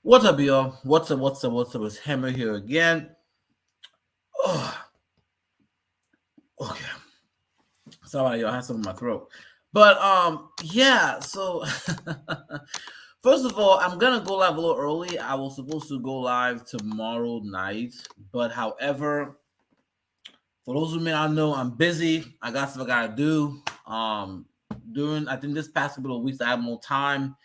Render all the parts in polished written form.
What's up, y'all? What's up? It's Hammer here again. Oh, okay. Sorry, y'all. I had something in my throat. But yeah. So first of all, I'm gonna go live a little early. I was supposed to go live tomorrow night, but however, for those who may not know, I'm busy. I got stuff I gotta do. During I think this past couple of weeks, I have more time.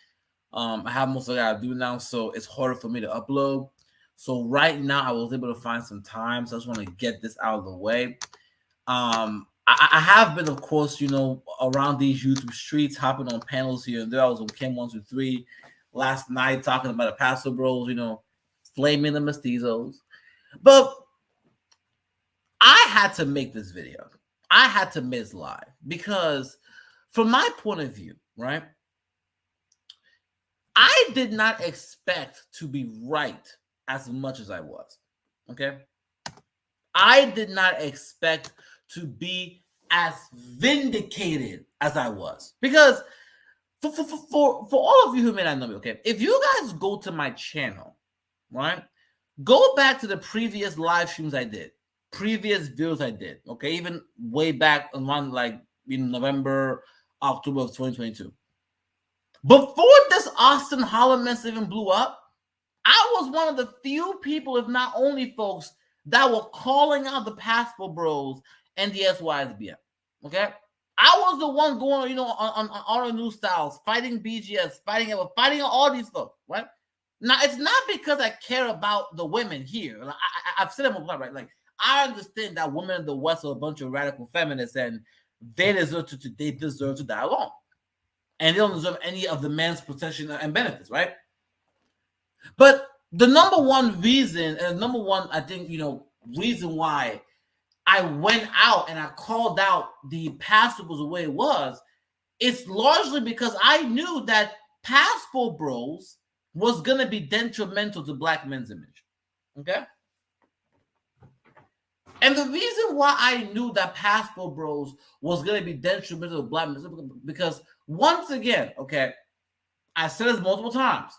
I have most of what I gotta do now, so it's harder for me to upload. So right now, I was able to find some time, so I just want to get this out of the way. I have been, of course, around these YouTube streets, hopping on panels here and there. I was on Chem123 last night talking about the Paso Bros, flaming the mestizos. But I had to make this video. I had to miss live because, from my point of view, right, I did not expect to be right as much as I was. Okay. I did not expect to be as vindicated as I was. Because for all of you who may not know me, okay, if you guys go to my channel, right, go back to the previous live streams I did, previous videos I did, okay, even way back around like in November, October of 2022. Before this Auston Hollerman even blew up, I was one of the few people, if not only folks, that were calling out the Passport Bros and the sysbm. Okay, I was the one going, on all the new styles, fighting BGS, fighting all these folks, right? Now, it's not because I care about the women here. I've said it before, right? Like, I understand that women in the West are a bunch of radical feminists, and they deserve to die alone, and they don't deserve any of the man's protection and benefits, right? But the number one reason, and number one, I think, reason why I went out and I called out the Passport Bros the way it was, it's largely because I knew that Passport Bros was going to be detrimental to Black men's image. Okay? And the reason why I knew that Passport Bros was going to be detrimental to Black men's image, because once again, okay, I said this multiple times,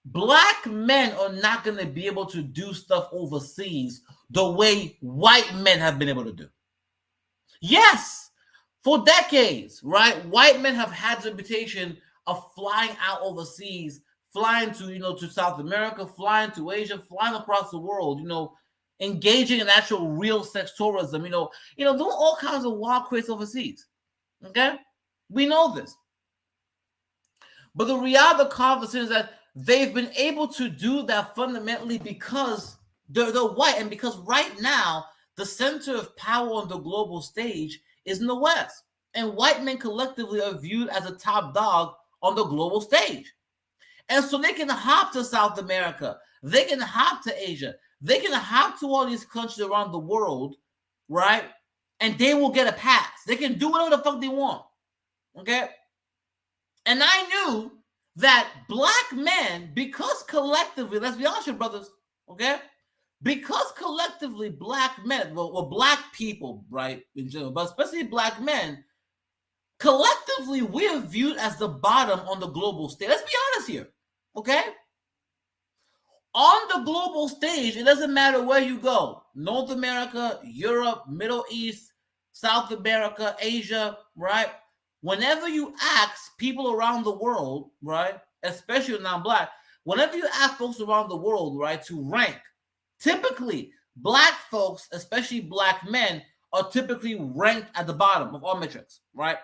Black men are not going to be able to do stuff overseas the way white men have been able to do. Yes, for decades, right? White men have had the reputation of flying out overseas, flying to, to South America, flying to Asia, flying across the world, engaging in actual real sex tourism, doing all kinds of wild crazy overseas. Okay? We know this. But the reality of the conversation is that they've been able to do that fundamentally because they're white, and because right now the center of power on the global stage is in the West, and white men collectively are viewed as a top dog on the global stage. And so they can hop to South America, they can hop to Asia, they can hop to all these countries around the world, right? And they will get a pass. They can do whatever the fuck they want. Okay? And I knew that Black men, because collectively, let's be honest here, brothers, okay? Because collectively Black men, well, Black people, right, in general, but especially Black men, collectively we're viewed as the bottom on the global stage. Let's be honest here, okay? On the global stage, it doesn't matter where you go. North America, Europe, Middle East, South America, Asia, right? Whenever you ask people around the world, right, especially non-Black, whenever you ask folks around the world, right, to rank, typically Black folks, especially Black men, are typically ranked at the bottom of all metrics, right?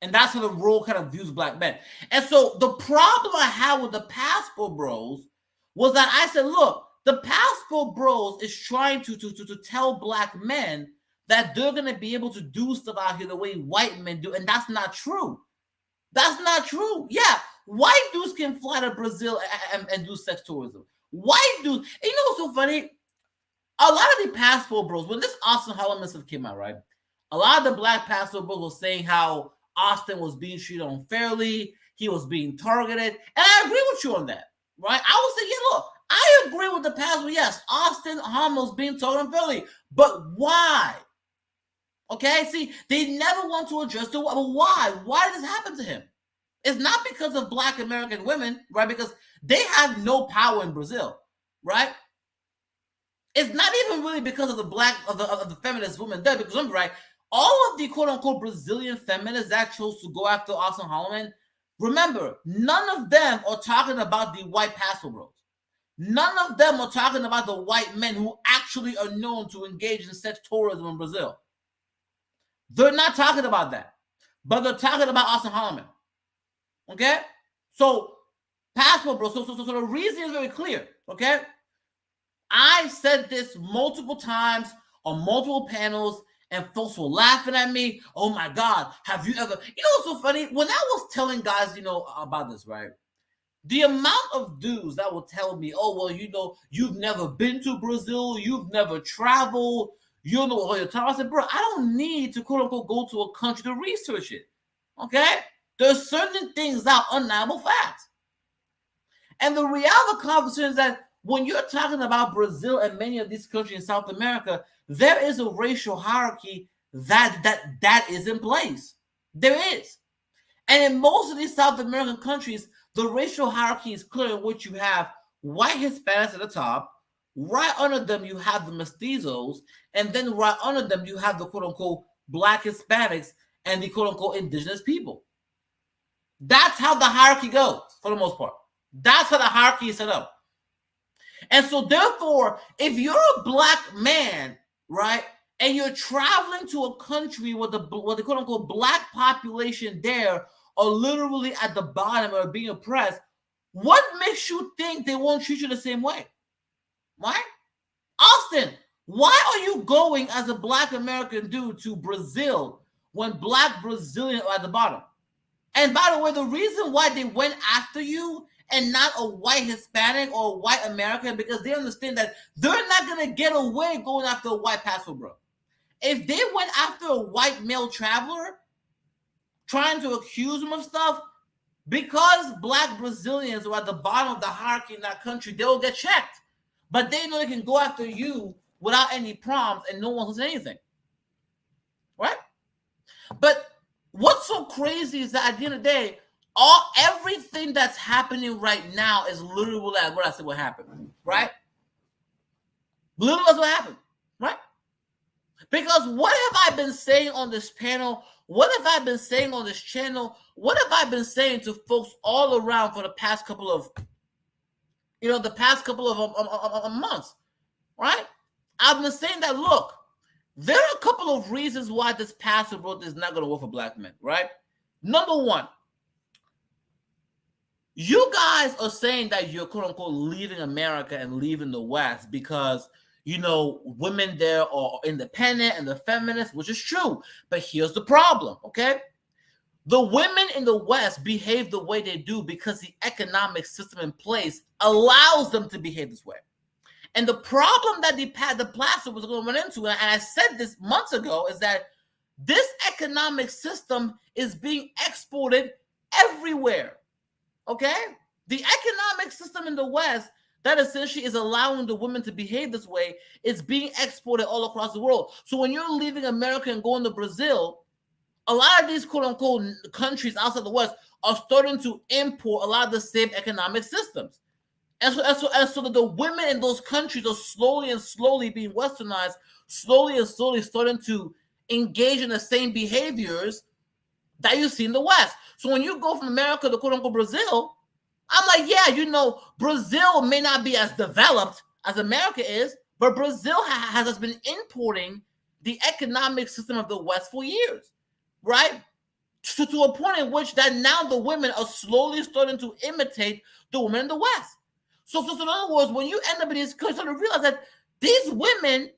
And that's how the world kind of views Black men. And so the problem I had with the Passport Bros was that I said, look, the Passport Bros is trying to tell Black men that they're going to be able to do stuff out here the way white men do. And that's not true. That's not true. Yeah, white dudes can fly to Brazil and do sex tourism. White dudes. And you know what's so funny? A lot of the Passport Bros, when this Austin Holleman stuff came out, right? A lot of the Black Passport Bros were saying how Austin was being treated unfairly. He was being targeted. And I agree with you on that, right? I would say, yeah, look, I agree with the Passport. Yes, Austin Holleman was being targeted unfairly. But why? Okay, see, they never want to address the why. Why did this happen to him? It's not because of Black American women, right? Because they have no power in Brazil, right? It's not even really because of the feminist women there, because remember, right? All of the quote unquote Brazilian feminists that chose to go after Austin Holleman, remember, none of them are talking about the white pastor bros. None of them are talking about the white men who actually are known to engage in sex tourism in Brazil. They're not talking about that, but they're talking about Austin Hollerman. Okay, so passport, bro. So the reason is very clear. Okay, I said this multiple times on multiple panels, and folks were laughing at me. Oh my God, have you ever? You know what's so funny? When I was telling guys, about this, right? The amount of dudes that will tell me, oh, well, you've never been to Brazil, you've never traveled, you don't know what you're talking about. I said, bro, I don't need to quote unquote go to a country to research it. Okay? There's certain things that are undeniable facts. And the reality of the conversation is that when you're talking about Brazil and many of these countries in South America, there is a racial hierarchy that is in place. There is. And in most of these South American countries, the racial hierarchy is clear, in which you have white Hispanics at the top. Right under them, you have the mestizos. And then right under them, you have the quote-unquote Black Hispanics and the quote-unquote indigenous people. That's how the hierarchy goes, for the most part. That's how the hierarchy is set up. And so, therefore, if you're a Black man, right, and you're traveling to a country where the quote-unquote Black population there are literally at the bottom or being oppressed, what makes you think they won't treat you the same way? Right? Austin, why are you going as a Black American dude to Brazil when Black Brazilians are at the bottom? And by the way, the reason why they went after you and not a white Hispanic or a white American, because they understand that they're not going to get away going after a white passport, bro. If they went after a white male traveler, trying to accuse them of stuff, because Black Brazilians are at the bottom of the hierarchy in that country, they will get checked. But they know they can go after you without any problems and no one will say anything. Right? But what's so crazy is that at the end of the day, everything that's happening right now is literally what I said what happened. Right? Literally that's what happened. Right? Because what have I been saying on this panel? What have I been saying on this channel? What have I been saying to folks all around for the past couple of, months, right? I've been saying that, look, there are a couple of reasons why this passport vote is not going to work for Black men, right? Number one, you guys are saying that you're quote unquote leaving America and leaving the West because women there are independent and the feminists, which is true. But here's the problem, okay? The women in the West behave the way they do because the economic system in place allows them to behave this way. And the problem that the platform was going to run into, and I said this months ago, is that this economic system is being exported everywhere, okay? The economic system in the West that essentially is allowing the women to behave this way is being exported all across the world. So when you're leaving America and going to Brazil, a lot of these quote-unquote countries outside the West are starting to import a lot of the same economic systems. And so that the women in those countries are slowly being westernized, slowly starting to engage in the same behaviors that you see in the West. So when you go from America to quote-unquote Brazil, I'm like, yeah, Brazil may not be as developed as America is, but Brazil has been importing the economic system of the West for years, right? To a point in which that now the women are slowly starting to imitate the women in the West. So in other words, when you end up in these countries, you realize that these women,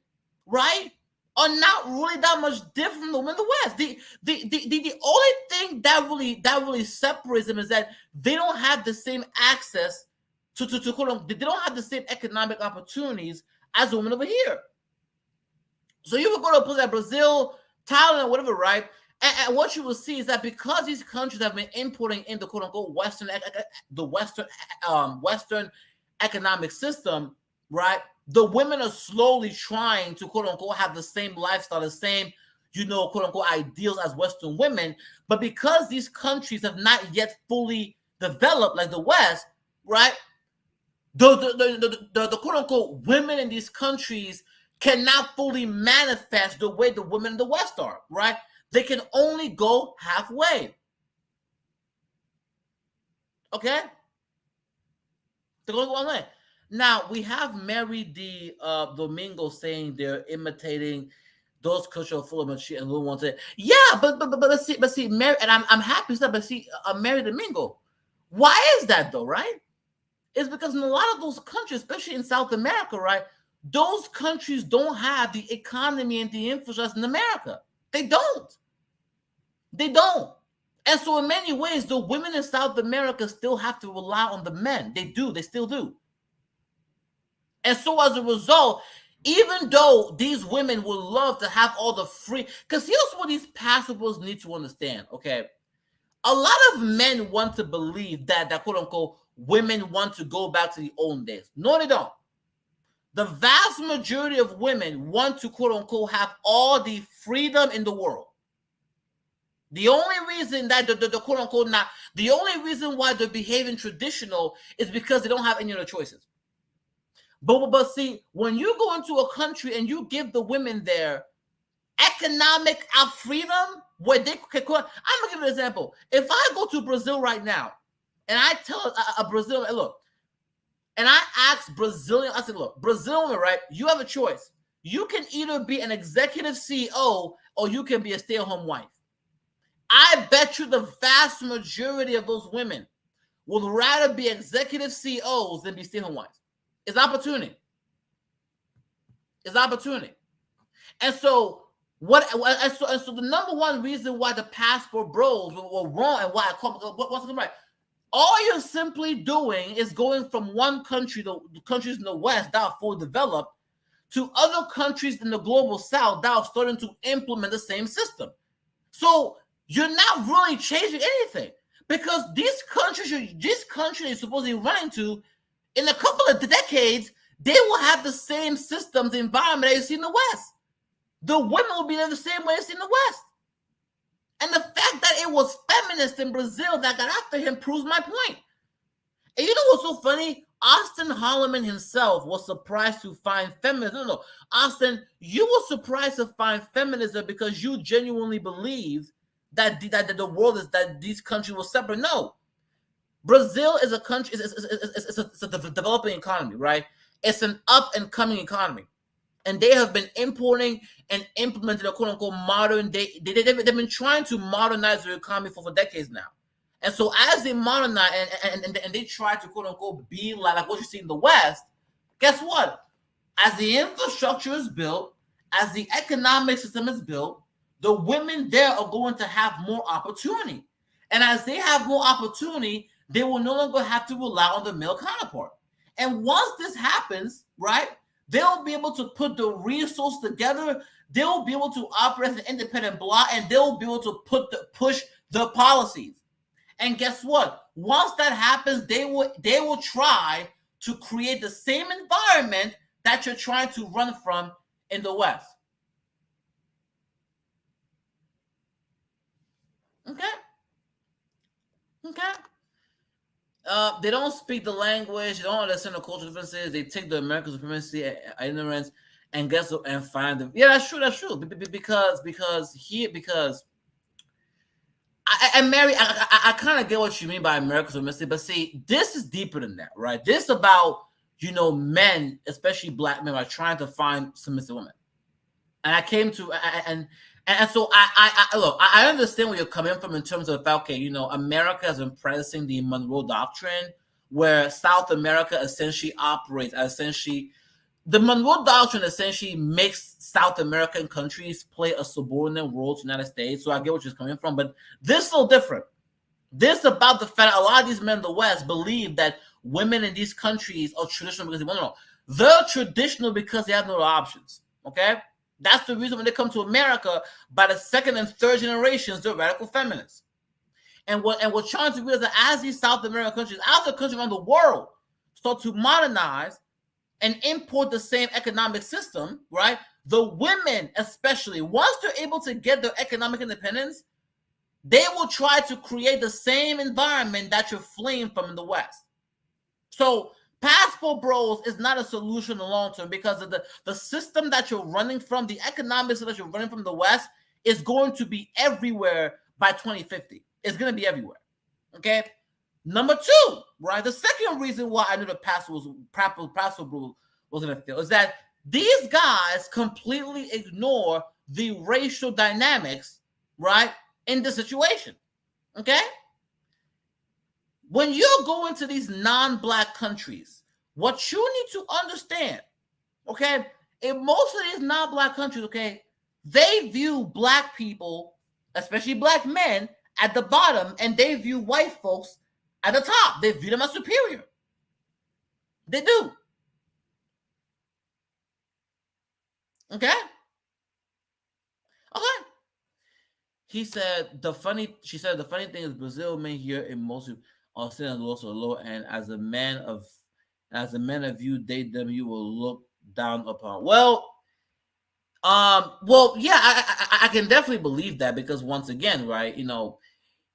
right, are not really that much different from the women in the West. The only thing that really separates them is that they don't have the same access to they don't have the same economic opportunities as the women over here. So you would go to a place like Brazil, Thailand, or whatever, right? And what you will see is that because these countries have been importing in the quote unquote Western economic system, right? The women are slowly trying to quote unquote have the same lifestyle, the same quote unquote, ideals as Western women. But because these countries have not yet fully developed like the West, right? The quote unquote women in these countries cannot fully manifest the way the women in the West are, right? They can only go halfway. Okay? They're going to go halfway. Now, we have Mary D. Domingo saying they're imitating those cultural full of shit and little ones. Yeah, but see, Mary, and I'm happy with that, but see, Mary Domingo, why is that though, right? It's because in a lot of those countries, especially in South America, right, those countries don't have the economy and the infrastructure in America. They don't. They don't. And so in many ways, the women in South America still have to rely on the men. They do. They still do. And so as a result, even though these women would love to have all the free, because here's what these passables need to understand, okay? A lot of men want to believe that quote unquote women want to go back to the old days. No, they don't. The vast majority of women want to quote unquote have all the freedom in the world. The only reason that the quote unquote not, the only reason why they're behaving traditional is because they don't have any other choices. But see, when you go into a country and you give the women there economic freedom, where they can, I'm gonna give you an example. If I go to Brazil right now and I tell a Brazilian, look, and I ask Brazilian, I said, look, Brazilian, right? You have a choice. You can either be an executive CEO or you can be a stay-at-home wife. I bet you the vast majority of those women would rather be executive CEOs than be stay-at-home wives. It's opportunity. It's opportunity. And so so the number one reason why the passport bros were wrong and why I call what's right, all you're simply doing is going from one country, the countries in the West that are fully developed, to other countries in the global South that are starting to implement the same system. So you're not really changing anything, because these countries you're supposedly running to, in a couple of decades, they will have the same systems, the environment that you see in the West. The women will be there the same way as in the West. And the fact that it was feminists in Brazil that got after him proves my point. And you know what's so funny? Austin Hollerman himself was surprised to find feminism. No, Austin, you were surprised to find feminism because you genuinely believed that the world is, that these countries were separate. No. Brazil is a country, it's a developing economy, right? It's an up and coming economy. And they have been importing and implementing a quote unquote modern day. They've been trying to modernize their economy for decades now. And so as they modernize and they try to quote unquote be like what you see in the West, guess what? As the infrastructure is built, as the economic system is built, the women there are going to have more opportunity. And as they have more opportunity, they will no longer have to rely on the male counterpart. And once this happens, right, they'll be able to put the resources together. They'll be able to operate as an independent bloc, and they'll be able to push the policies. And guess what? Once that happens, they will try to create the same environment that you're trying to run from in the West. Okay. They don't speak the language. They don't understand the cultural differences. They take the American supremacy and ignorance and find them. Yeah, that's true. That's true. Because Mary, I kind of get what you mean by American supremacy, but see, this is deeper than that, right? This is about men, especially black men, are trying to find submissive women. And I came to and so I look, I understand where you're coming from in terms of, okay, America is embracing the Monroe Doctrine, where South America essentially operates the Monroe Doctrine essentially makes South American countries play a subordinate role to the United States. So I get what you're coming from, but this is a little different. This is about the fact a lot of these men in the West believe that women in these countries are traditional because they want to know. They're traditional because they have no options. Okay? That's the reason when they come to America, by the second and third generations, they're radical feminists. And we're trying to realize that as these South American countries, other countries around the world, start to modernize and import the same economic system, right? the women, especially, once they're able to get their economic independence, they will try to create the same environment that you're fleeing from in the West. So passport bros is not a solution in the long term, because of the system that you're running from, the economics that you're running from the West is going to be everywhere by 2050. It's going to be everywhere. Okay. Number two, right? The second reason why I knew the passport bro was going to fail is that these guys completely ignore the racial dynamics, right, in the situation. Okay. When you're going to these non-black countries, what you need to understand, okay, in most of these non-black countries, okay, they view black people, especially black men, at the bottom, and they view white folks at the top. They view them as superior. They do. Okay? Okay. She said the funny thing is Brazil men here in most are still also low, and as a man of you date them, you will look down upon. Well, yeah, I can definitely believe that, because once again, right, you know,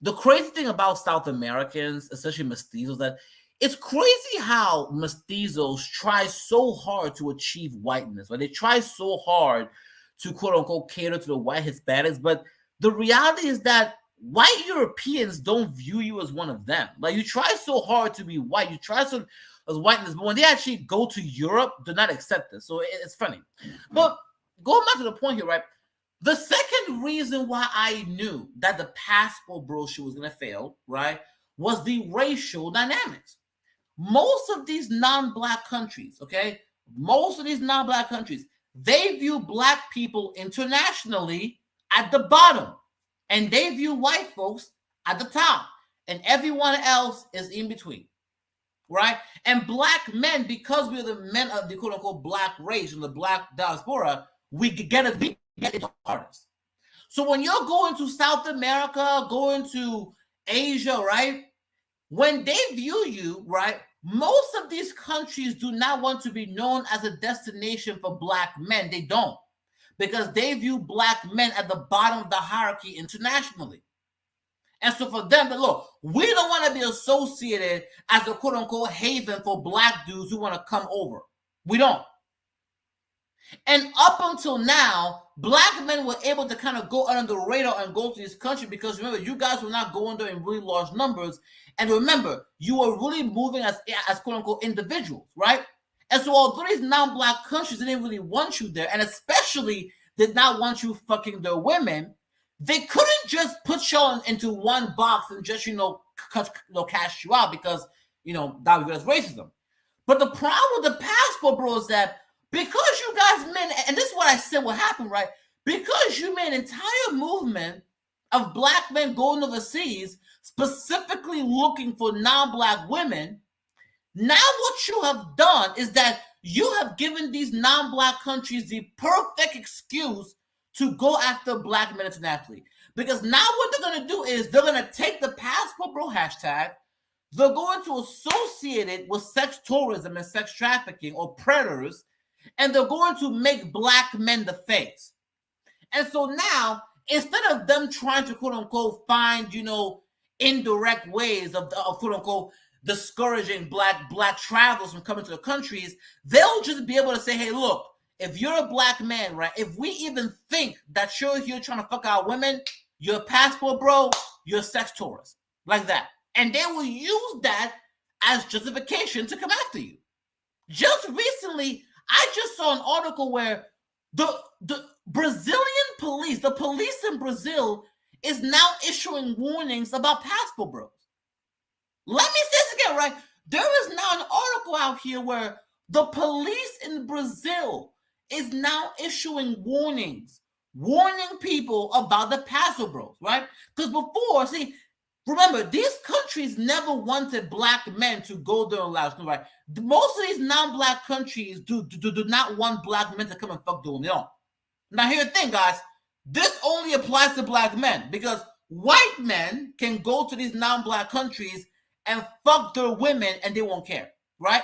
the crazy thing about South Americans, especially mestizos, that it's crazy how mestizos try so hard to achieve whiteness, right? They try so hard to quote unquote cater to the white Hispanics, but the reality is that white Europeans don't view you as one of them. Like, you try so hard to be white, you try so as whiteness, but when they actually go to Europe, they're not accept this. So it's funny. But going back to the point here, right? The second reason why I knew that the passport brochure was going to fail, right, was the racial dynamics. Most of these non-black countries, okay, they view black people internationally at the bottom, and they view white folks at the top, and everyone else is in between, right? And black men, because we're the men of the quote-unquote black race and the black diaspora, we get it hardest. So when you're going to South America, going to Asia, right, when they view you, right, most of these countries do not want to be known as a destination for black men. They don't, because they view black men at the bottom of the hierarchy internationally. And so for them, look, we don't want to be associated as a quote-unquote haven for black dudes who want to come over. We don't. And up until now, black men were able to kind of go under the radar and go to this country, because remember, you guys were not going there in really large numbers. And remember, you were really moving as quote-unquote individuals, right? And so although these non-black countries didn't really want you there, and especially did not want you fucking their women, they couldn't just put you into one box and just, cast you out, because, that was racism. But the problem with the passport, bro, is that because you guys men, and this is what I said what happened, right? Because you made an entire movement of black men going overseas, specifically looking for non-black women, now what you have done is that you have given these non-black countries the perfect excuse to go after black men internationally. Because now what they're going to do is they're going to take the passport bro hashtag, they're going to associate it with sex tourism and sex trafficking or predators, and they're going to make black men the face. And so now, instead of them trying to quote unquote find, indirect ways of quote unquote discouraging black travelers from coming to the countries, they'll just be able to say, hey, look, if you're a black man, right, if we even think that you're here trying to fuck our women, you're a passport bro, you're a sex tourist, like that. And they will use that as justification to come after you. Just recently, I just saw an article where the Brazilian police, the police in Brazil, is now issuing warnings about passport bros. Let me say this again, right? There is now an article out here where the police in Brazil is now issuing warnings, warning people about the passport bros, right? Because before, remember, these countries never wanted black men to go there and allow, right? Most of these non-black countries do not want black men to come and fuck them. They don't. Now, here's the thing, guys. This only applies to black men, because white men can go to these non-black countries and fuck their women and they won't care, right?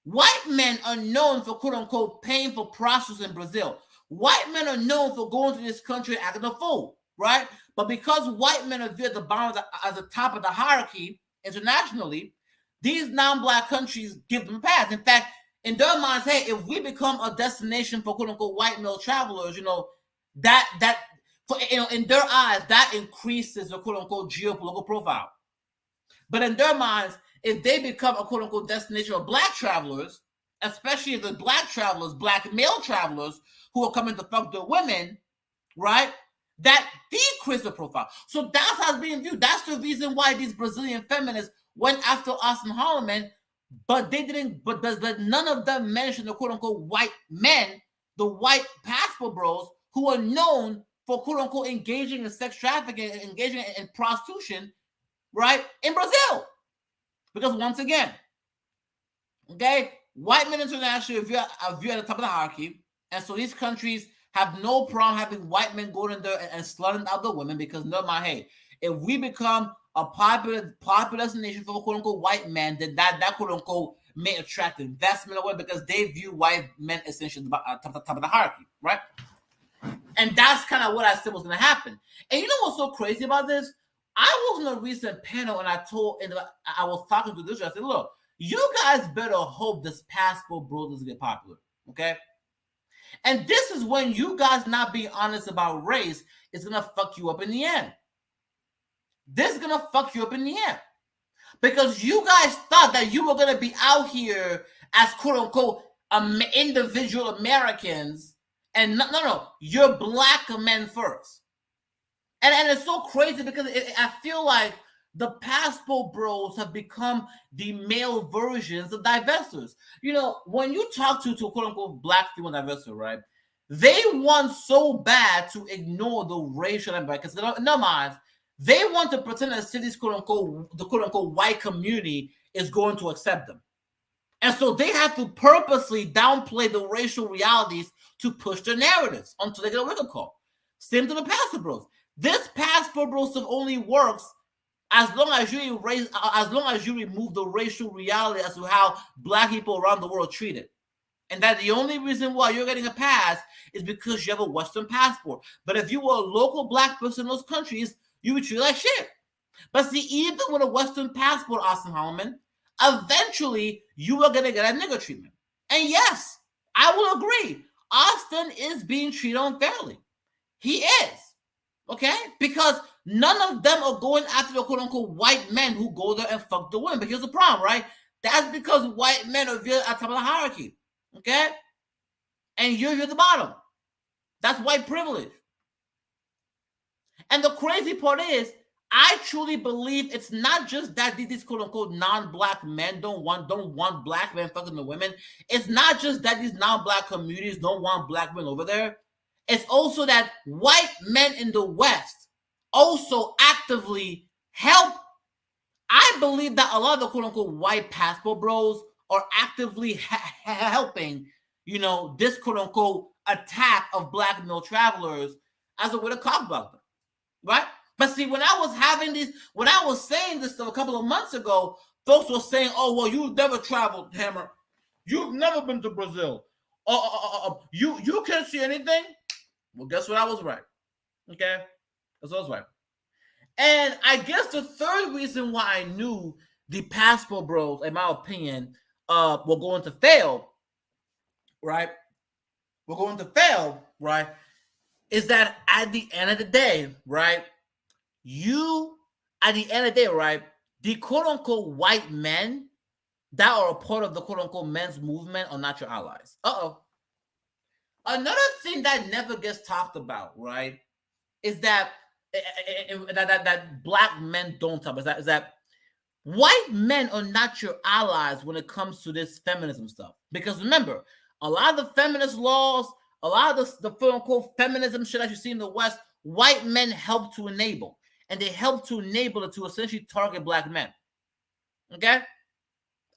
White men are known for quote unquote paying for prostitutes in Brazil. White men are known for going to this country and acting a fool, right? But because white men are viewed at the bottom at the top of the hierarchy internationally, these non-black countries give them a pass. In fact, in their minds, hey, if we become a destination for quote unquote white male travelers, that in their eyes, that increases the quote unquote geopolitical profile. But in their minds, if they become a quote unquote destination of black travelers, especially if the black travelers, black male travelers who are coming to fuck their women, right? That decreases the profile. So that's how it's being viewed. That's the reason why these Brazilian feminists went after Auston Hollerman, but they didn't. But none of them mentioned the quote unquote white men, the white passport bros who are known for quote unquote engaging in sex trafficking, engaging in prostitution, right, in Brazil. Because once again, okay, white men internationally are viewed at the top of the hierarchy, and so these countries have no problem having white men going in there and slutting out the women because no matter, hey, if we become a popular destination for quote unquote white men, then that quote unquote may attract investment away because they view white men essentially at the top of the hierarchy, right? And that's kind of what I said was going to happen. And you know what's so crazy about this? I was on a recent panel and I was talking to this. I said, look, you guys better hope this passport bro doesn't get popular, okay? And this is when you guys not being honest about race is going to fuck you up in the end. This is going to fuck you up in the end. Because you guys thought that you were going to be out here as quote-unquote individual Americans. And no, you're black men first. And it's so crazy because I feel like the passport bros have become the male versions of divestors. When you talk to quote unquote black female divestor, right? They want so bad to ignore the racial impact because in their minds, they want to pretend that cities quote unquote white community is going to accept them. And so they have to purposely downplay the racial realities to push their narratives until they get a wake-up call. Same to the passport bros. This passport bro stuff only works as long as you remove the racial reality as to how black people around the world are treated. And that the only reason why you're getting a pass is because you have a Western passport. But if you were a local black person in those countries, you would treat like shit. But see, even with a Western passport, Austin Holloman, eventually you are going to get a nigger treatment. And yes, I will agree. Austin is being treated unfairly. He is. Okay? Because none of them are going after the quote-unquote white men who go there and fuck the women. But here's the problem, right? That's because white men are viewed at the top of the hierarchy. Okay? And you're at the bottom. That's white privilege. And the crazy part is, I truly believe it's not just that these quote-unquote non-black men don't want black men fucking the women. It's not just that these non-black communities don't want black men over there. It's also that white men in the West also actively help. I believe that a lot of the quote-unquote white passport bros are actively helping, this quote-unquote attack of black male travelers as a way to talk about them, right? But see, when I was saying this stuff a couple of months ago, folks were saying, oh, well, you've never traveled, Hammer. You've never been to Brazil. You can't see anything? Well, guess what? I was right. Okay? Guess what? I was right. And I guess the third reason why I knew the passport bros, in my opinion, were going to fail, right? We're going to fail, right? Is that at the end of the day, right? At the end of the day, right? The quote-unquote white men that are a part of the quote-unquote men's movement are not your allies. Another thing that never gets talked about, right, is that black men don't talk about is that white men are not your allies when it comes to this feminism stuff. Because remember, a lot of the feminist laws, a lot of the quote-unquote feminism shit that you see in the West, white men help to enable. And they help to enable it to essentially target black men. Okay?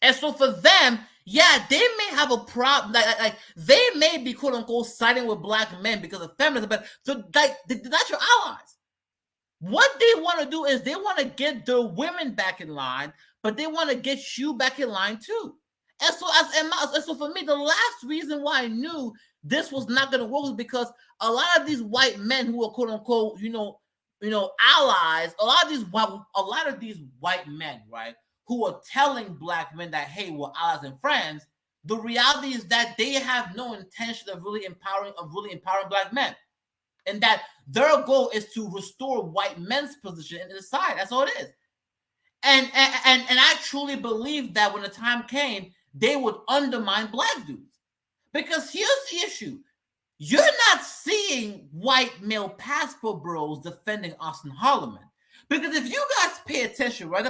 And so for them, yeah, they may have a problem. Like they may be quote unquote siding with black men because of feminism, but they're not your allies. What they want to do is they want to get the women back in line, but they want to get you back in line too. And so for me, the last reason why I knew this was not going to work was because a lot of these white men who are quote unquote, allies, a lot of these white men, right, who are telling black men that, hey, we're allies and friends. The reality is that they have no intention of really empowering black men, and that their goal is to restore white men's position in the side. That's all it is. And I truly believe that when the time came, they would undermine black dudes. Because here's the issue. You're not seeing white male passport bros defending Austin Hollerman. Because if you guys pay attention, right,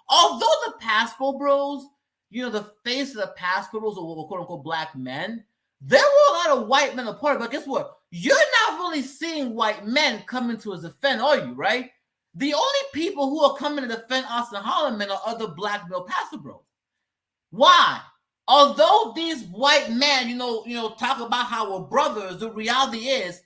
although the passport bros, the face of the passport bros or quote unquote black men, there were a lot of white men apart. But guess what? You're not really seeing white men coming to his defense, are you, right? The only people who are coming to defend Austin Holleman are other black male passport bros. Why? Although these white men, talk about how we're brothers, the reality is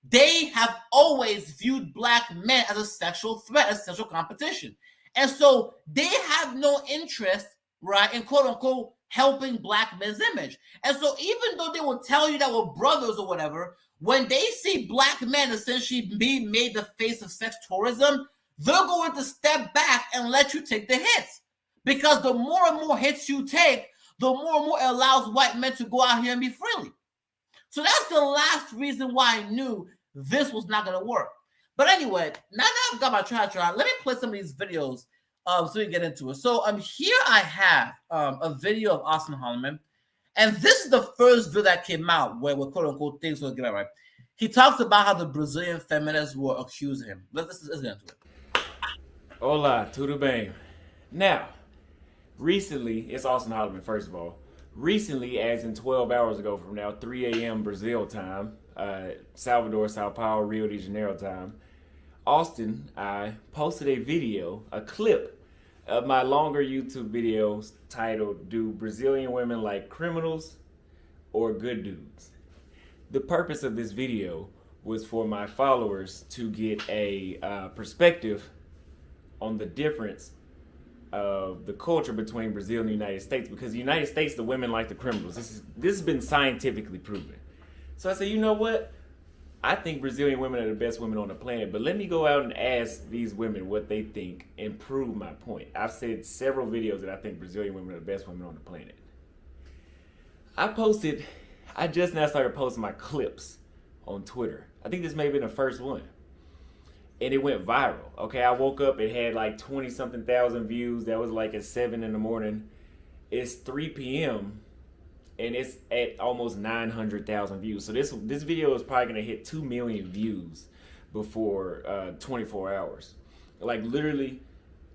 they have always viewed black men as a sexual threat, as sexual competition. And so they have no interest, right, in quote unquote helping black men's image. And so even though they will tell you that we're brothers or whatever, when they see black men essentially being made the face of sex tourism, they're going to step back and let you take the hits. Because the more and more hits you take, the more and more it allows white men to go out here and be freely. So that's the last reason why I knew this was not going to work. But anyway, now that I've got my try, let me play some of these videos so we get into it. So here I have a video of Austin Holleman. And this is the first video that came out where quote unquote things will get it right. He talks about how the Brazilian feminists were accusing him. Let's get into it. Olá, tudo bem? Now, recently, it's Austin Holleman, first of all. Recently, as in 12 hours ago from now, 3 a.m. Brazil time, Salvador, Sao Paulo, Rio de Janeiro time, Austin, I posted a video, a clip of my longer YouTube videos titled, Do Brazilian Women Like Criminals or Good Dudes? The purpose of this video was for my followers to get a perspective on the difference of the culture between Brazil and the United States, because the United States, the women like the criminals. This has been scientifically proven. So I said, you know what? I think Brazilian women are the best women on the planet, but let me go out and ask these women what they think and prove my point. I've said several videos that I think Brazilian women are the best women on the planet. I just now started posting my clips on Twitter. I think this may have been the first one. And it went viral. Okay, I woke up, it had like 20-something thousand views. That was like at 7 in the morning. It's 3 p.m. and it's at almost 900,000 views. So this video is probably gonna hit 2 million views before 24 hours. Like literally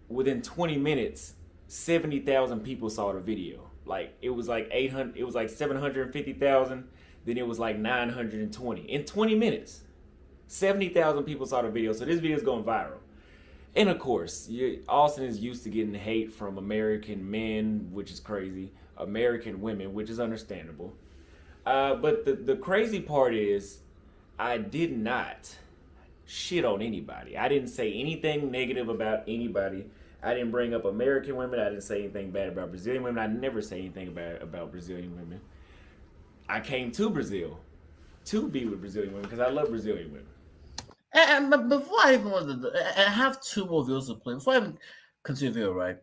within 20 minutes, 70,000 people saw the video. Like it was like 750,000, then it was like 920 in 20 minutes. 70,000 people saw the video, so this video is going viral. And of course, Austin is used to getting hate from American men, which is crazy, American women, which is understandable. But the crazy part is, I did not shit on anybody. I didn't say anything negative about anybody. I didn't bring up American women. I didn't say anything bad about Brazilian women. I never say anything bad about Brazilian women. I came to Brazil to be with Brazilian women because I love Brazilian women. And before I even I have 2 more videos to play. Before I even continue the video, right?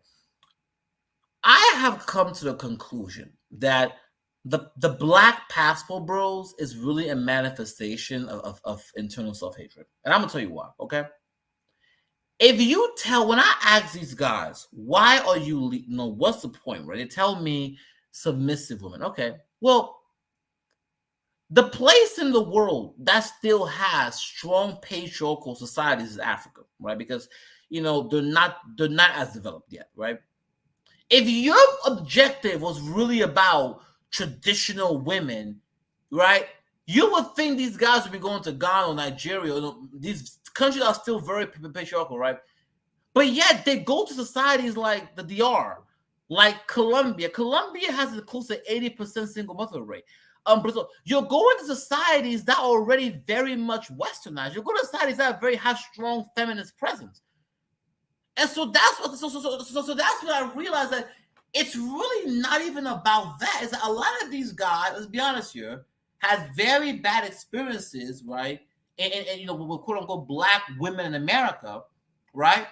I have come to the conclusion that the black passport bros is really a manifestation of internal self-hatred. And I'm gonna tell you why, okay? When I ask these guys, why are you, what's the point, right? They tell me submissive women. Okay, well, the place in the world that still has strong patriarchal societies is Africa, right? Because, they're not as developed yet, right? If your objective was really about traditional women, right, you would think these guys would be going to Ghana or Nigeria. These countries are still very patriarchal, right? But yet they go to societies like the DR, like Colombia. Colombia has a close to 80% single mother rate. Brazil, you're going to societies that are already very much westernized. You're going to societies that have strong feminist presence. And so that's what I realized, that it's really not even about that. It's a lot of these guys, let's be honest here, had very bad experiences, right? And with quote unquote black women in America, right?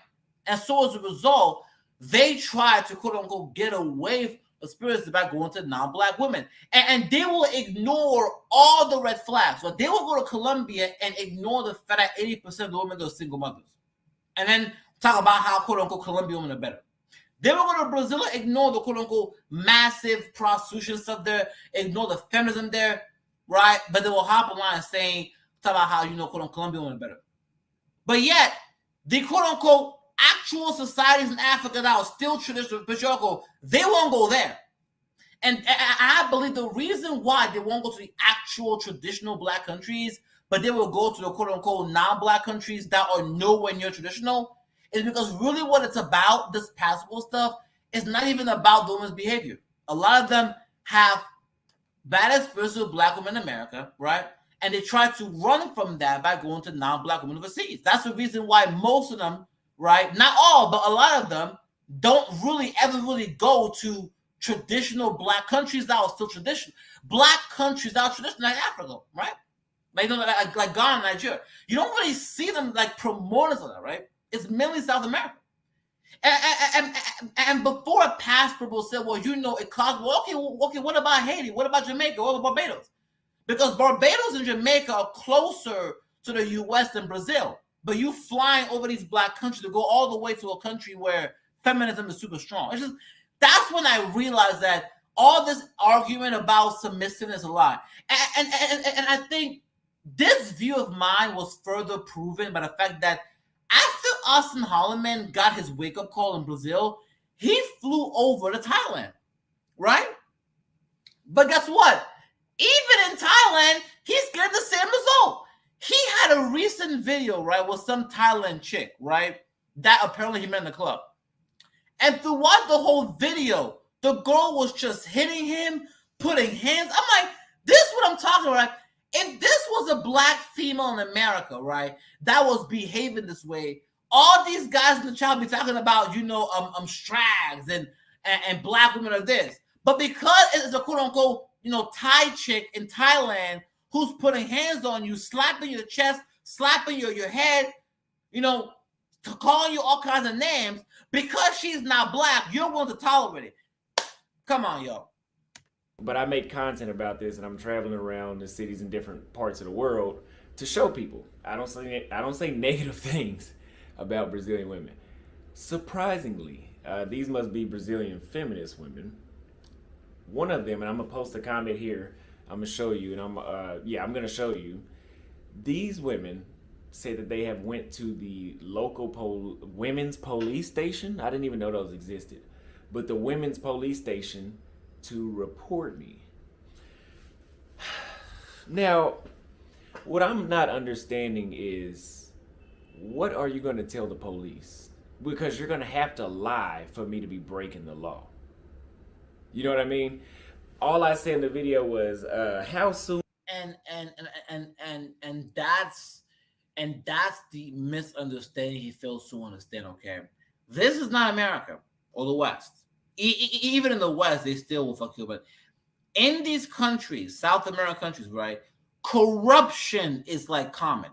And so as a result, they try to quote unquote get away from experiences by going to non-black women. And they will ignore all the red flags. So they will go to Colombia and ignore the fact that 80% of the women are single mothers. And then talk about how quote unquote Colombian women are better. They will go to Brazil and ignore the quote unquote massive prostitution stuff there, ignore the feminism there, right? But they will hop online saying, talk about how, quote unquote Colombian women are better. But yet, the quote unquote actual societies in Africa that are still traditional patriarchal, they won't go there. And I believe the reason why they won't go to the actual traditional black countries, but they will go to the quote unquote non-black countries that are nowhere near traditional, is because really what it's about, this passport stuff, is not even about the women's behavior. A lot of them have bad experiences with black women in America, right? And they try to run from that by going to non-black women overseas. That's the reason why most of them, right, not all, but a lot of them don't really ever really go to traditional black countries that are still traditional. Black countries that are traditional, like Africa, right? Like Ghana, Nigeria. You don't really see them like promoters of that, right? It's mainly South America. And before a passport will say, well, it costs, well, okay, what about Haiti? What about Jamaica? What about Barbados? Because Barbados and Jamaica are closer to the U.S. than Brazil. But you flying over these black countries to go all the way to a country where feminism is super strong. It's just, that's when I realized that all this argument about submissiveness is a lie. And I think this view of mine was further proven by the fact that after Auston Hollerman got his wake-up call in Brazil, he flew over to Thailand, right? But guess what? Even in Thailand, he's getting the same result. He had a recent video, right, with some Thailand chick, right, that apparently he met in the club. And throughout the whole video, the girl was just hitting him, putting hands. I'm like, this is what I'm talking about. Right? If this was a black female in America, right, that was behaving this way, all these guys in the chat be talking about, strags and black women are this. But because it's a quote unquote, Thai chick in Thailand who's putting hands on you, slapping your chest, slapping your head, calling you all kinds of names, because she's not black, you're willing to tolerate it. Come on, y'all. But I make content about this, and I'm traveling around the cities in different parts of the world to show people. I don't say negative things about Brazilian women. Surprisingly, these must be Brazilian feminist women. One of them, and I'm gonna post a comment here. I'm gonna show you, and I'm gonna show you. These women say that they have went to the local women's police station. I didn't even know those existed, but the women's police station to report me. Now, what I'm not understanding is, what are you going to tell the police? Because you're going to have to lie for me to be breaking the law. You know what I mean? All I said in the video was, how soon? And that's the misunderstanding he fails to understand. Okay, this is not America or the West. Even in the West, they still will fuck you. But in these countries, South American countries, right, corruption is like common.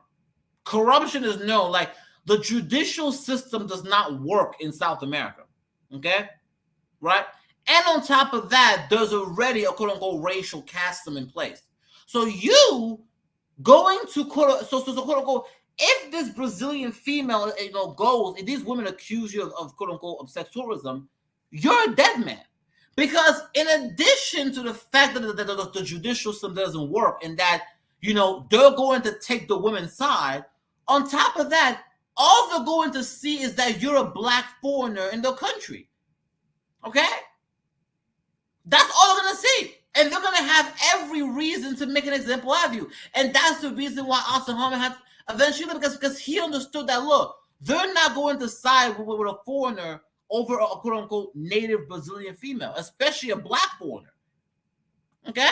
Corruption is known. Like, the judicial system does not work in South America. Okay, right? And on top of that, there's already a quote unquote racial caste system in place. So you going to quote unquote, if this Brazilian female goes, if these women accuse you of quote unquote of sex tourism, you're a dead man. Because in addition to the fact that the judicial system doesn't work and that, they're going to take the women's side, on top of that, all they're going to see is that you're a black foreigner in the country. Okay? That's all they're going to see. And they're going to have every reason to make an example out of you. And that's the reason why Austin Holleman had eventually, because he understood that, look, they're not going to side with a foreigner over a quote-unquote native Brazilian female, especially a black foreigner. Okay?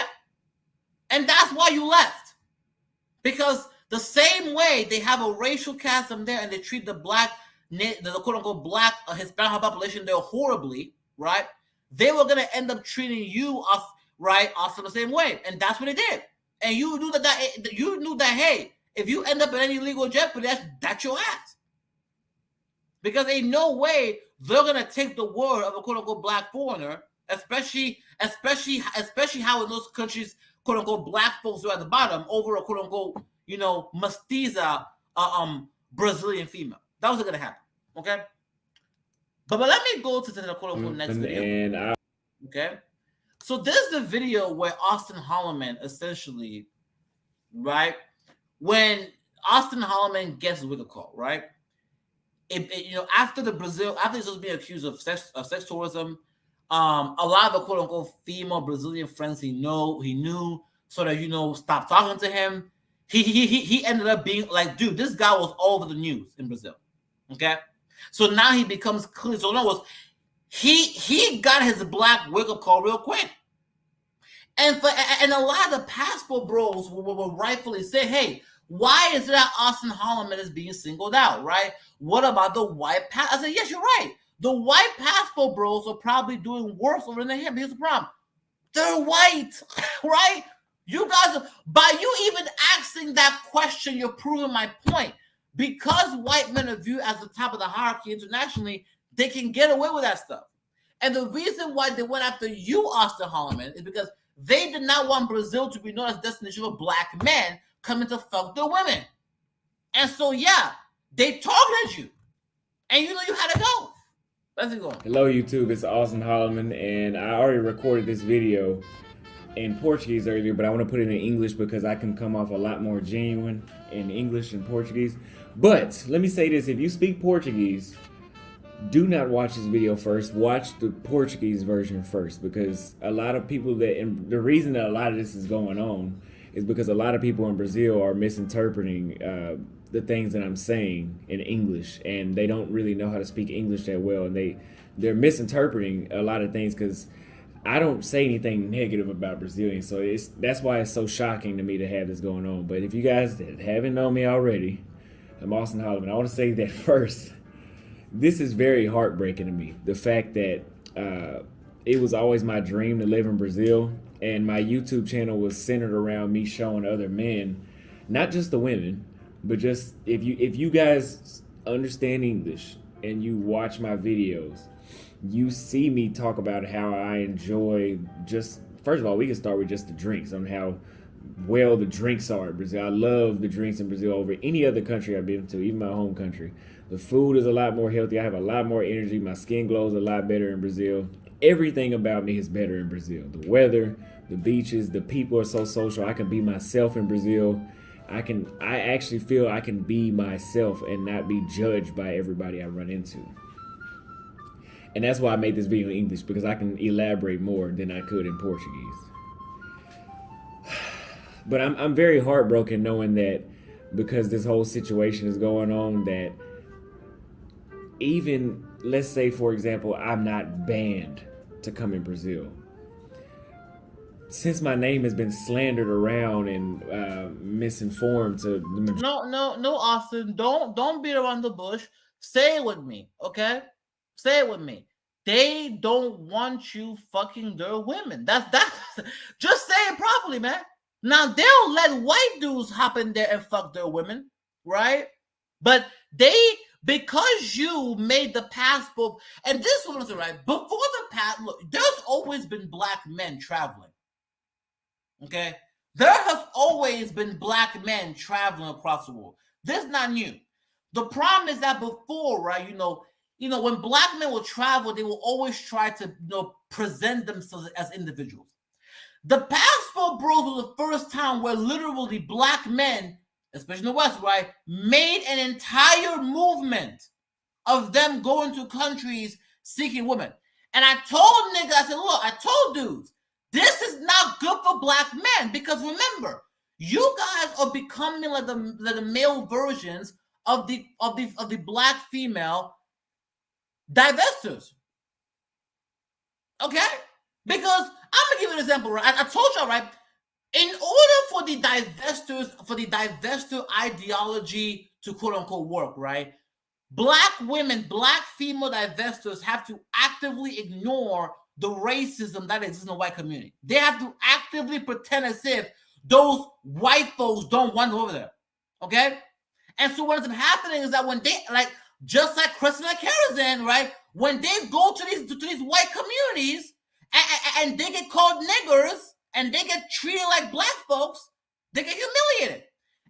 And that's why you left. Because the same way they have a racial caste there and they treat the quote-unquote black Hispanic population there horribly, right? they were gonna end up treating you also the same way, and that's what they did. And you knew that hey, if you end up in any legal jeopardy, that's your ass. Because ain't no way they're gonna take the word of a quote unquote black foreigner, especially how in those countries quote unquote black folks are at the bottom over a quote unquote mestiza Brazilian female. That wasn't gonna happen. Okay. But let me go to the quote unquote next video. Okay. So this is the video where Austin Hollerman essentially, right, when Austin Holleman gets a wake-up call, right? After he's supposed to be accused of sex tourism, a lot of the quote unquote female Brazilian friends he knew sort of stopped talking to him. He ended up being like, dude, this guy was all over the news in Brazil. Okay, so now he becomes clean. So in other words, he got his black wake-up call real quick. And a lot of the passport bros will rightfully say, hey, why is it that Austin Holleman is being singled out, right? What about the white I said, yes, you're right. The white passport bros are probably doing worse over than him. Here's the problem. They're white, right? You guys, by you even asking that question, you're proving my point. Because white men are viewed as the top of the hierarchy internationally, they can get away with that stuff. And the reason why they went after you, Austin Holleman, is because they did not want Brazil to be known as a destination for black men coming to fuck their women. And so, yeah, they targeted you. And you had to go. Let's go. Hello, YouTube. It's Austin Holloman, and I already recorded this video in Portuguese earlier, but I want to put it in English because I can come off a lot more genuine in English and Portuguese. But let me say this. If you speak Portuguese, do not watch this video first. Watch the Portuguese version first, because a lot of people and the reason that a lot of this is going on is because a lot of people in Brazil are misinterpreting the things that I'm saying in English, and they don't really know how to speak English that well, and they're misinterpreting a lot of things because I don't say anything negative about Brazilians. So that's why it's so shocking to me to have this going on. But if you guys that haven't known me already, I'm Austin Holleman. I want to say that first. This is very heartbreaking to me. The fact that it was always my dream to live in Brazil, and my YouTube channel was centered around me showing other men, not just the women, but just if you guys understand English and you watch my videos, you see me talk about how I enjoy just, first of all, we can start with just the drinks, on how well the drinks are in Brazil. I love the drinks in Brazil over any other country I've been to, even my home country. The food is a lot more healthy. I have a lot more energy. My skin glows a lot better in Brazil. Everything about me is better in Brazil. The weather, the beaches, the people are so social. I can be myself in Brazil. I actually feel I can be myself and not be judged by everybody I run into. And that's why I made this video in English, because I can elaborate more than I could in Portuguese. But I'm very heartbroken knowing that, because this whole situation is going on, that even, let's say, for example, I'm not banned to come in Brazil. Since my name has been slandered around and misinformed to the majority. No, Austin, don't beat around the bush. Say it with me, okay? Say it with me. They don't want you fucking their women. That's just say it properly, man. Now they'll let white dudes hop in there and fuck their women, right? But because you made the passport, and this was right before the passport. Look, there's always been black men traveling. Okay, there has always been black men traveling across the world. This is not new. The problem is that before, right? When black men will travel, they will always try to present themselves as individuals. The passport bros was the first time where literally black men, especially in the West, right, made an entire movement of them going to countries seeking women. And I told niggas, I said, look, I told dudes, this is not good for black men, because remember, you guys are becoming like the male versions of the black female divestors. Okay? Because I'm gonna give you an example, right? I told y'all, right? In order for the divestor ideology to quote unquote work, right? Black women, black female divestors have to actively ignore the racism that exists in the white community. They have to actively pretend as if those white folks don't want them over there. Okay? And so what ends up happening is that when they, like, just like Chris and Kerosene, right? When they go to these white communities and they get called niggers and they get treated like black folks, they get humiliated.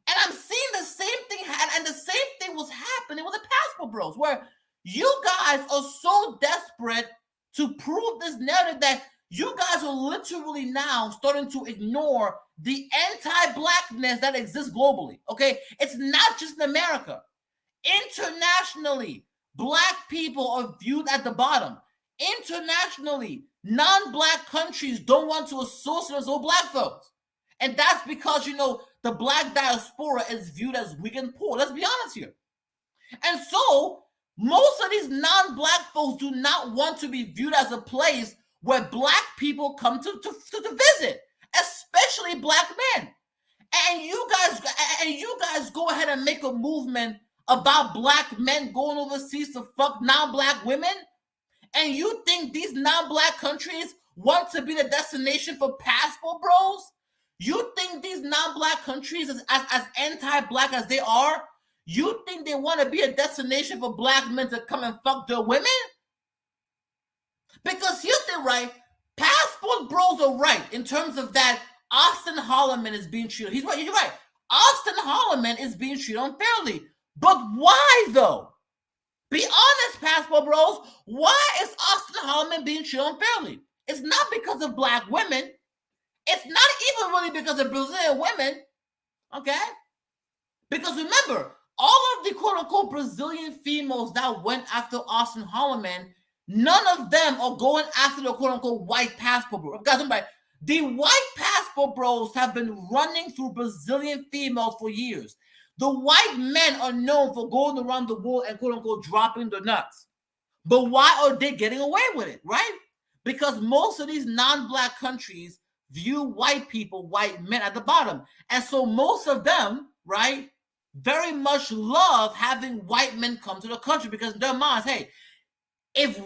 And I'm seeing the same thing, and the same thing was happening with the Passport Bros, where you guys are so desperate to prove this narrative that you guys are literally now starting to ignore the anti-blackness that exists globally, okay? It's not just in America. Internationally, black people are viewed at the bottom. Internationally, non-black countries don't want to associate us with black folks. And that's because, you know, the black diaspora is viewed as weak and poor. Let's be honest here. And so, most of these non-black folks do not want to be viewed as a place where black people come to visit, especially black men. And you guys go ahead and make a movement about black men going overseas to fuck non-black women, and you think these non-black countries want to be the destination for Passport Bros? You think these non-black countries, as anti-black as they are, you think they want to be a destination for black men to come and fuck their women? Because here's the right, Passport Bros are right in terms of that Austin Hollerman is being treated. He's right, you're right. Austin Holleman is being treated unfairly. But why though? Be honest, Passport Bros. Why is Austin Holleman being treated unfairly? It's not because of black women. It's not even really because of Brazilian women. Okay? Because remember, all of the quote-unquote Brazilian females that went after Austin Holleman, none of them are going after the quote-unquote white Passport Bros. Guys, remember, the white Passport Bros have been running through Brazilian females for years. The white men are known for going around the world and quote-unquote dropping their nuts. But why are they getting away with it, right? Because most of these non-black countries view white people, white men at the bottom. And so most of them, right, very much love having white men come to the country because in their minds, hey, if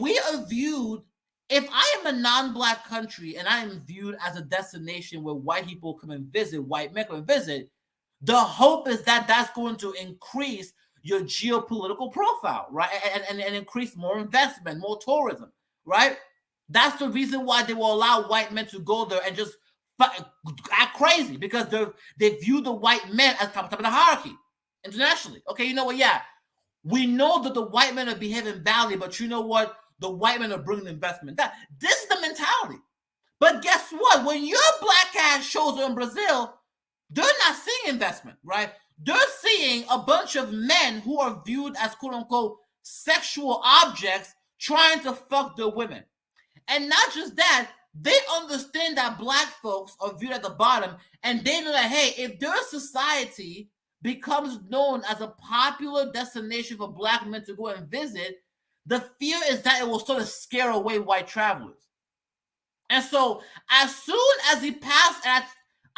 I am a non-black country and I am viewed as a destination where white people come and visit, white men come and visit, the hope is that that's going to increase your geopolitical profile, right? And increase more investment, more tourism, right? That's the reason why they will allow white men to go there and just act crazy because they view the white men as top of the hierarchy internationally. Okay, you know what? Yeah, we know that the white men are behaving badly, but you know what? The white men are bringing investment. This is the mentality. But guess what? When your black ass shows up in Brazil, they're not seeing investment, right? They're seeing a bunch of men who are viewed as quote-unquote sexual objects trying to fuck their women. And not just that, they understand that black folks are viewed at the bottom, and they know that, hey, if their society becomes known as a popular destination for black men to go and visit, the fear is that it will sort of scare away white travelers. And so as soon as he passed,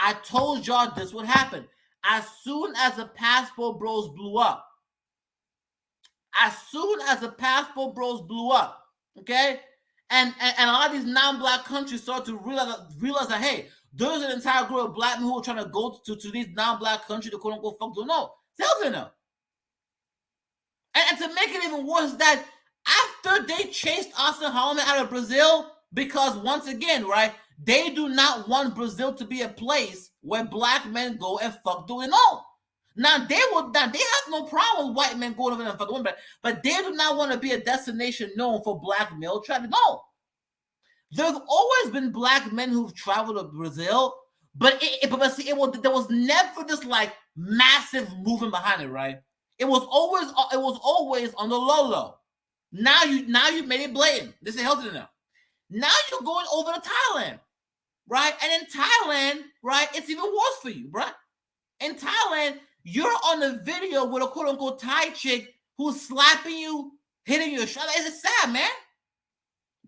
I told y'all this would happen. As soon as the Passport Bros blew up, okay, and a lot of these non-black countries start to realize that, hey, there's an entire group of black men who are trying to go to these non-black countries to quote-unquote fuck them. No, tell them no. And to make it even worse, that after they chased Austin Holloman out of Brazil, because once again, right, they do not want Brazil to be a place where black men go and fuck doing all. Now they have no problem with white men going over there and fuck women, but they do not want to be a destination known for black male trafficking. No, there's always been black men who've traveled to Brazil, but there was never this like massive movement behind it, right? It was always on the low. Now you made it blatant. This is healthy enough. Now you're going over to Thailand, right? And in Thailand, right, it's even worse for you, right? In Thailand, you're on a video with a quote-unquote Thai chick who's slapping you, hitting your shoulder. It's sad, man.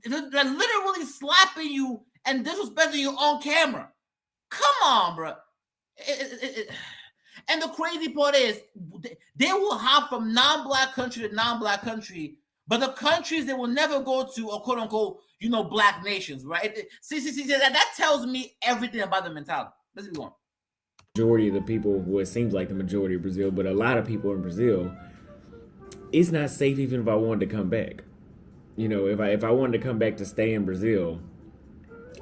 They're literally slapping you and disrespecting you on camera. Come on, bro. And the crazy part is they will hop from non-black country to non-black country, but the countries they will never go to are quote-unquote black nations, right? See, that tells me everything about the mentality. Let's be going. Majority of the people, well, it seems like the majority of Brazil, but a lot of people in Brazil, it's not safe even if I wanted to come back. If I wanted to come back to stay in Brazil,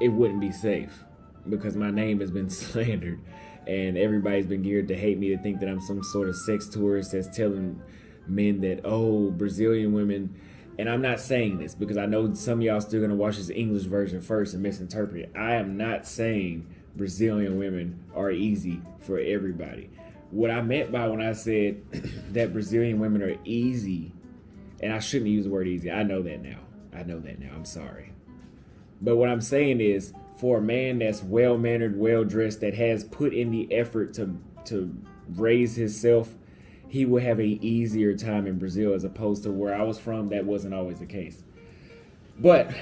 it wouldn't be safe because my name has been slandered and everybody's been geared to hate me, to think that I'm some sort of sex tourist that's telling men that, oh, Brazilian women. And I'm not saying this because I know some of y'all still gonna watch this English version first and misinterpret it. I am not saying Brazilian women are easy for everybody. What I meant by when I said that Brazilian women are easy, and I shouldn't use the word easy. I know that now. I'm sorry. But what I'm saying is, for a man that's well-mannered, well-dressed, that has put in the effort to raise himself, he will have an easier time in Brazil as opposed to where I was from. That wasn't always the case. But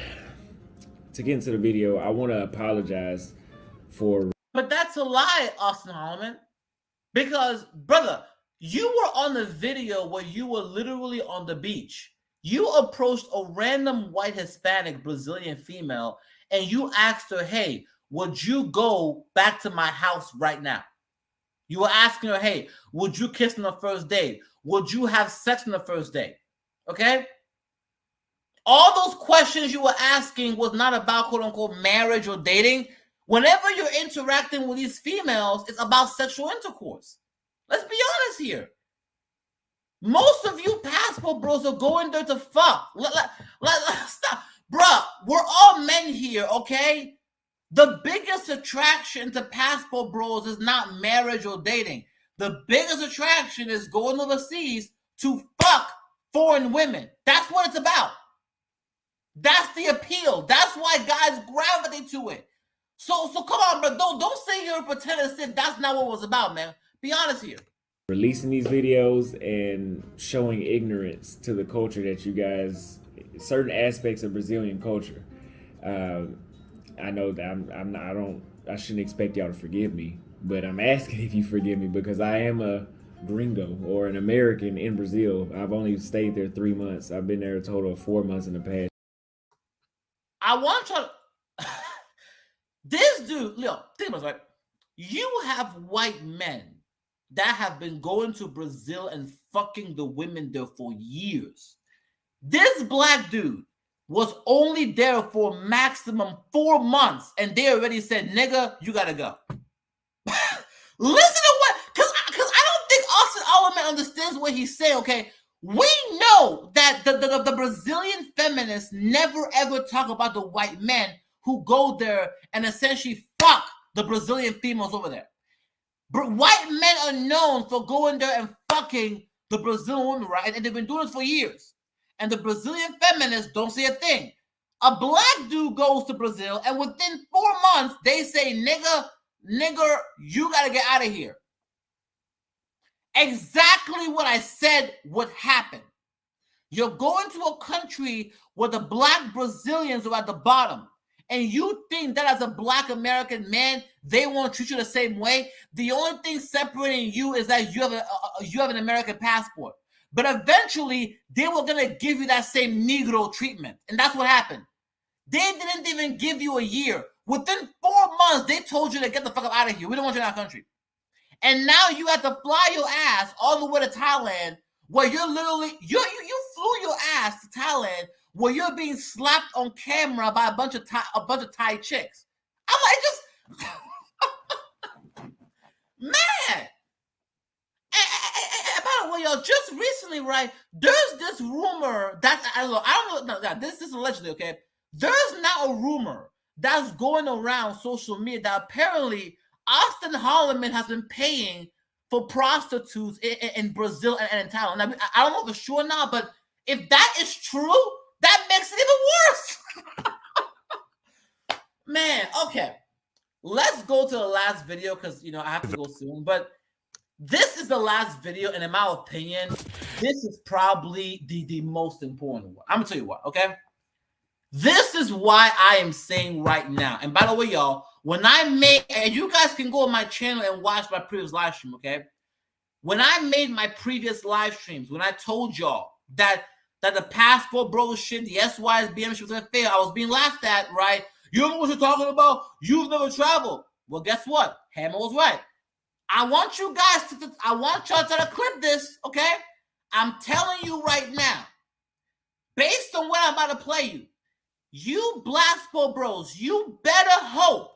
to get into the video, I want to apologize for... But that's a lie, Austin Holleman. Because, brother, you were on the video where you were literally on the beach. You approached a random white Hispanic Brazilian female and you asked her, hey, would you go back to my house right now? You were asking her, hey, would you kiss on the first date? Would you have sex on the first date? Okay? All those questions you were asking was not about quote-unquote marriage or dating. Whenever you're interacting with these females, it's about sexual intercourse. Let's be honest here. Most of you passport bros are going there to fuck. Stop. Bruh, we're all men here, okay? The biggest attraction to passport bros is not marriage or dating. The biggest attraction is going overseas to fuck foreign women. That's what it's about. That's the appeal. That's why guys gravitate to it. So come on, bro. Don't sit here and pretend as if that's not what it was about, man. Be honest here. Releasing these videos and showing ignorance to the culture that you guys, certain aspects of Brazilian culture. I know that I shouldn't expect y'all to forgive me, but I'm asking if you forgive me because I am a gringo or an American in Brazil. I've only stayed there 3 months. I've been there a total of 4 months in the past. I want you to... This dude, look, think about it, right? You have white men that have been going to Brazil and fucking the women there for years. This black dude was only there for maximum 4 months, and they already said, nigga, you gotta go. Listen to what, because I don't think Austin Hollerman understands what he's saying, okay? We know that the Brazilian feminists never ever talk about the white men who go there and essentially fuck the Brazilian females over there. But white men are known for going there and fucking the Brazilian women, right? And they've been doing this for years. And the Brazilian feminists don't say a thing. A black dude goes to Brazil, and within 4 months, they say, nigger, you gotta get out of here. Exactly what I said would happen. You're going to a country where the black Brazilians are at the bottom, and you think that as a black American man, they won't treat you the same way. The only thing separating you is that you have an American passport. But eventually, they were going to give you that same Negro treatment. And that's what happened. They didn't even give you a year. Within 4 months, they told you to get the fuck out of here. We don't want you in our country. And now you have to fly your ass all the way to Thailand, where you're literally, you flew your ass to Thailand, where you're being slapped on camera by a bunch of Thai chicks. I'm like, just man. And by the way, y'all, just recently, right? There's this rumor that I don't know. No, this is allegedly, okay. There's now a rumor that's going around social media that apparently Austin Holleman has been paying for prostitutes in Brazil and in Thailand. Now, I don't know if it's true or not, but if that is true, that makes it even worse. Man, okay. Let's go to the last video because, I have to go soon. But this is the last video, and in my opinion, this is probably the most important one. I'm going to tell you what, okay? This is why I am saying right now. And by the way, y'all, when I made, and you guys can go on my channel and watch my previous live stream, okay? When I made my previous live streams, when I told y'all that that the passport bros shit, the sysbm shit was gonna fail. I was being laughed at, right? You don't know what you're talking about. You've never traveled. Well, guess what? Hammer was right. I want you guys to, I want y'all to clip this, okay? I'm telling you right now, based on what I'm about to play you, you Blaspo bros, you better hope,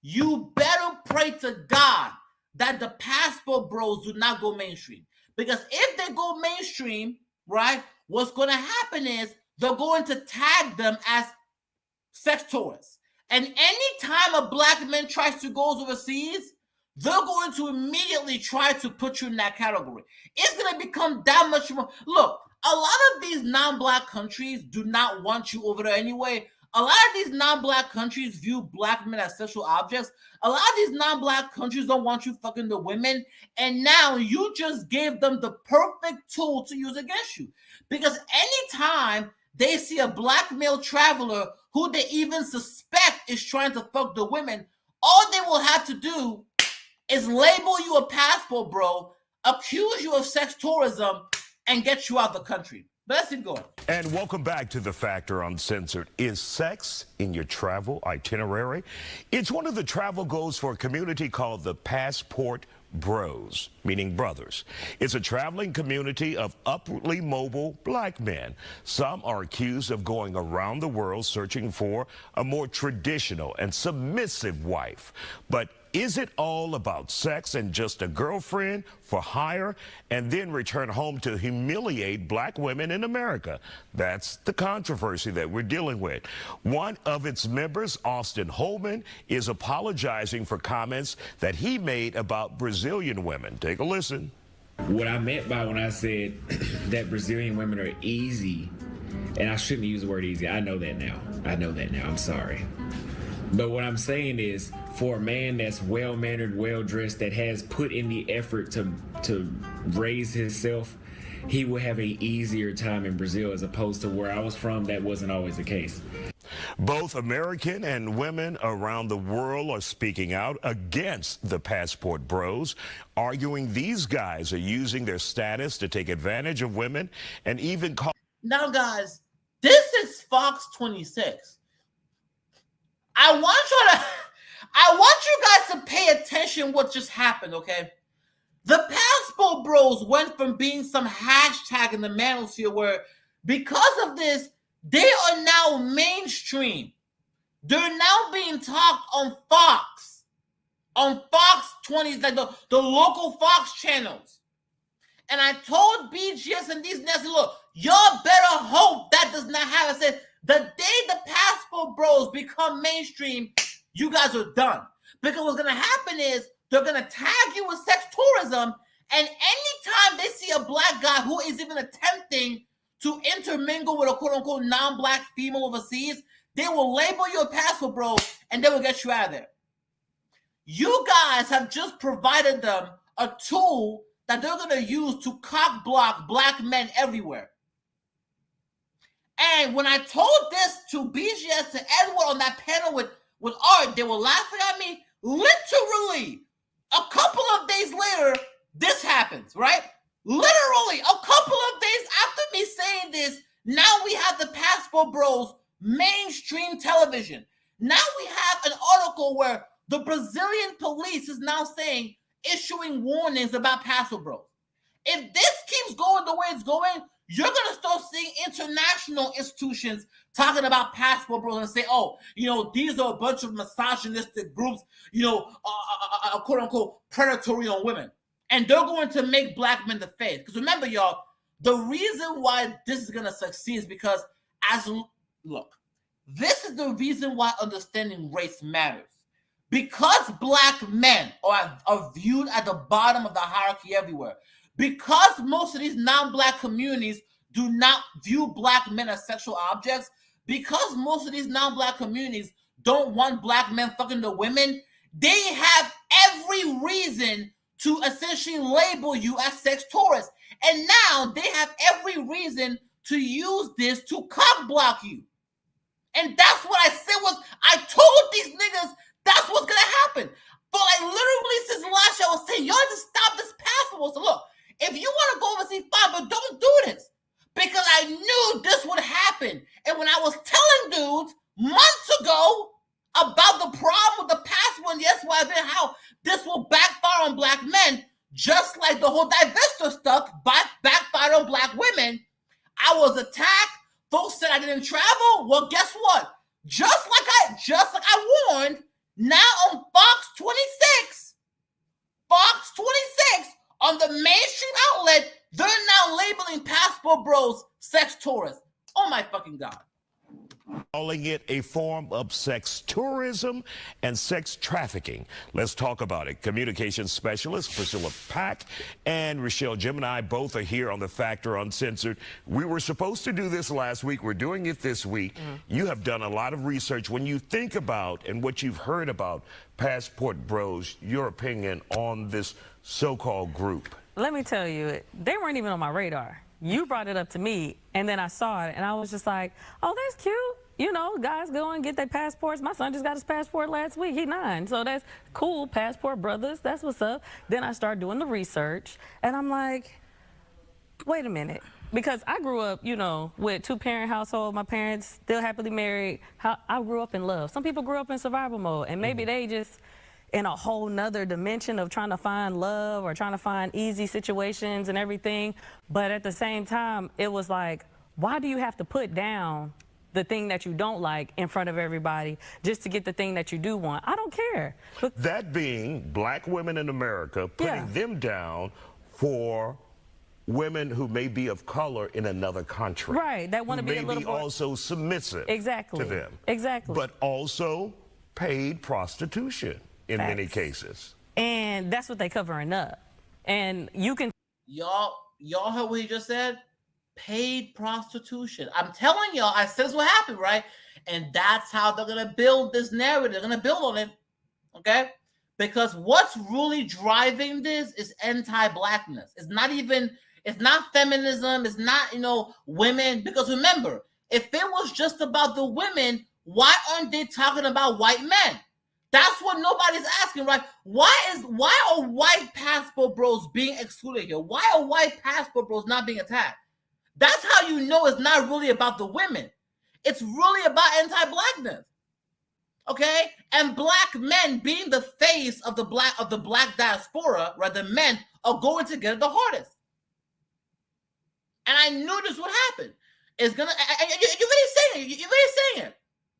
you better pray to God that the passport bros do not go mainstream. Because if they go mainstream, right, what's going to happen is they're going to tag them as sex tourists. And anytime a black man tries to go overseas, they're going to immediately try to put you in that category. It's going to become that much more. Look, a lot of these non-black countries do not want you over there anyway. A lot of these non-black countries view black men as sexual objects. A lot of these non-black countries don't want you fucking the women. And now you just gave them the perfect tool to use against you. Because anytime they see a black male traveler who they even suspect is trying to fuck the women, all they will have to do is label you a passport bro, accuse you of sex tourism, and get you out of the country. But let's keep going. And welcome back to The Factor Uncensored. Is sex in your travel itinerary? It's one of the travel goals for a community called the Passport Bros, meaning brothers. It's a traveling community of upwardly mobile black men. Some are accused of going around the world searching for a more traditional and submissive wife. But is it all about sex and just a girlfriend for hire and then return home to humiliate black women in America? That's the controversy that we're dealing with. One of its members, Auston Hollerman, is apologizing for comments that he made about Brazilian women. Take a listen. What I meant by when I said that Brazilian women are easy, and I shouldn't use the word easy. I know that now. I'm sorry. But what I'm saying is, for a man that's well-mannered, well-dressed, that has put in the effort to raise himself, he will have an easier time in Brazil, as opposed to where I was from. That wasn't always the case. Both American and women around the world are speaking out against the passport bros, arguing these guys are using their status to take advantage of women and even call. Now, guys, this is Fox 26. I want you guys to pay attention what just happened, okay? The passport bros went from being some hashtag in the manosphere where, because of this, they are now mainstream. They're now being talked on Fox 20, like the local Fox channels. And I told BGS and these nasty, look, y'all better hope that does not happen. I said, the day the passport bros become mainstream, you guys are done. Because what's going to happen is they're going to tag you with sex tourism, and anytime they see a black guy who is even attempting to intermingle with a quote-unquote non-black female overseas, they will label you a passport bro, and they will get you out of there. You guys have just provided them a tool that they're going to use to cock block black men everywhere. And when I told this to BGS, to Edward on that panel with Art, they were laughing at me. Literally, a couple of days later, this happens, right? Literally, a couple of days after me saying this, now we have the passport bros mainstream television. Now we have an article where the Brazilian police is now saying, issuing warnings about passport bros. If this keeps going the way it's going, you're going to start seeing international institutions talking about passport bros and say, oh, these are a bunch of misogynistic groups, quote unquote predatory on women. And they're going to make black men the face. Because remember, y'all, the reason why this is going to succeed is because, this is the reason why understanding race matters. Because black men are viewed at the bottom of the hierarchy everywhere, because most of these non-black communities do not view black men as sexual objects, because most of these non-black communities don't want black men fucking the women, they have every reason to essentially label you as sex tourists. And now they have every reason to use this to cock block you. And that's what I said I told these niggas that's what's going to happen. But literally since last year I was saying, y'all just stop this passport. So look, if you want to go overseas, fine, but don't do this. Because I knew divestiture stuff backfired on black women. I was attacked. Folks said I didn't travel. Well, guess what? Just like I warned, now on Fox 26 on the mainstream outlet, they're now labeling passport bros sex tourists. Oh my fucking God. Calling it a form of sex tourism and sex trafficking. Let's talk about it. Communications specialist Priscilla Pack and Rochelle Gemini both are here on The Factor Uncensored. We were supposed to do this last week. We're doing it this week. You have done a lot of research. When you think about and what you've heard about passport bros, your opinion on this so-called group. Let me tell you, they weren't even on my radar. You brought it up to me, and then I saw it, and I was just like, oh, that's cute. You know, guys go and get their passports. My son just got his passport last week. He's 9, so that's cool. Passport brothers, that's what's up. Then I started doing the research, and I'm like, wait a minute. Because I grew up, you know, with 2-parent household. My parents still happily married. I grew up in love. Some people grew up in survival mode, and maybe they just in a whole nother dimension of trying to find love or trying to find easy situations and everything. But at the same time, it was like, why do you have to put down the thing that you don't like in front of everybody just to get the thing that you do want? I don't care. But that being black women in America, putting them down for women who may be of color in another country. Right, that want to be a little more also submissive to them. Exactly. But also paid prostitution in many cases. And that's what they covering up. And you can... Y'all heard what he just said? Paid prostitution. I'm telling y'all, I said this what happened, right? And that's how they're going to build this narrative. They're going to build on it, okay? Because what's really driving this is anti-blackness. It's not feminism. It's not, you know, women. Because remember, if it was just about the women, why aren't they talking about white men? That's what nobody's asking, right? Why are white passport bros being excluded here? Why are white passport bros not being attacked? That's how you know it's not really about the women. It's really about anti-blackness. Okay? And black men being the face of the black diaspora, right? The men are going to get it the hardest. And I knew this would happen. It's gonna. You're already saying it.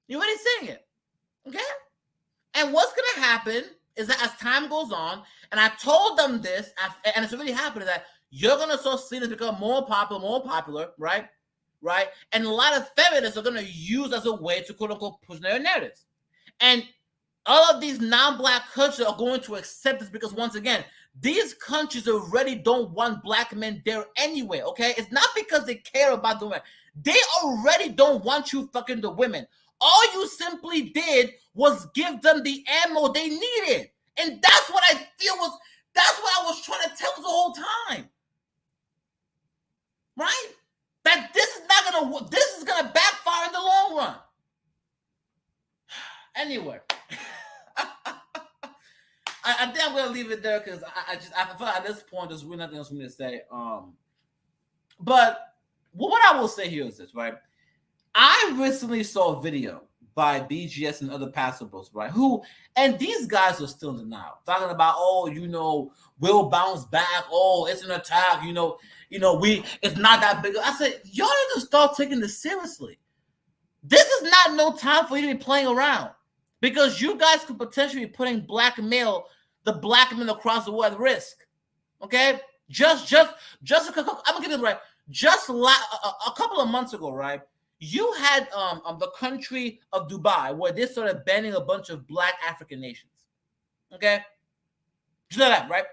You're already saying it. Okay. And what's gonna happen is that as time goes on, and I told them this, and it's already happening, that you're gonna start seeing it become more popular, right? Right. And a lot of feminists are gonna use as a way to quote unquote push their narratives. And all of these non-black countries are going to accept this because once again, these countries already don't want black men there anyway, okay? It's not because they care about the women. They already don't want you fucking the women. All you simply did was give them the ammo they needed. And that's what I feel that's what I was trying to tell the whole time. Right? That this is gonna backfire in the long run. Anyway. I think I'm gonna leave it there because I feel like at this point there's really nothing else for me to say. But what I will say here is this, right? I recently saw a video by BGS and other pastor bros, right? And these guys are still in denial, talking about, oh, you know, we'll bounce back. Oh, it's an attack. It's not that big. I said, y'all need to start taking this seriously. This is not no time for you to be playing around, because you guys could potentially be putting the black men across the world at risk. Okay, just I'm gonna give it right. Just a couple of months ago, right? You had the country of Dubai where they started banning a bunch of black African nations. Okay, you know that, right?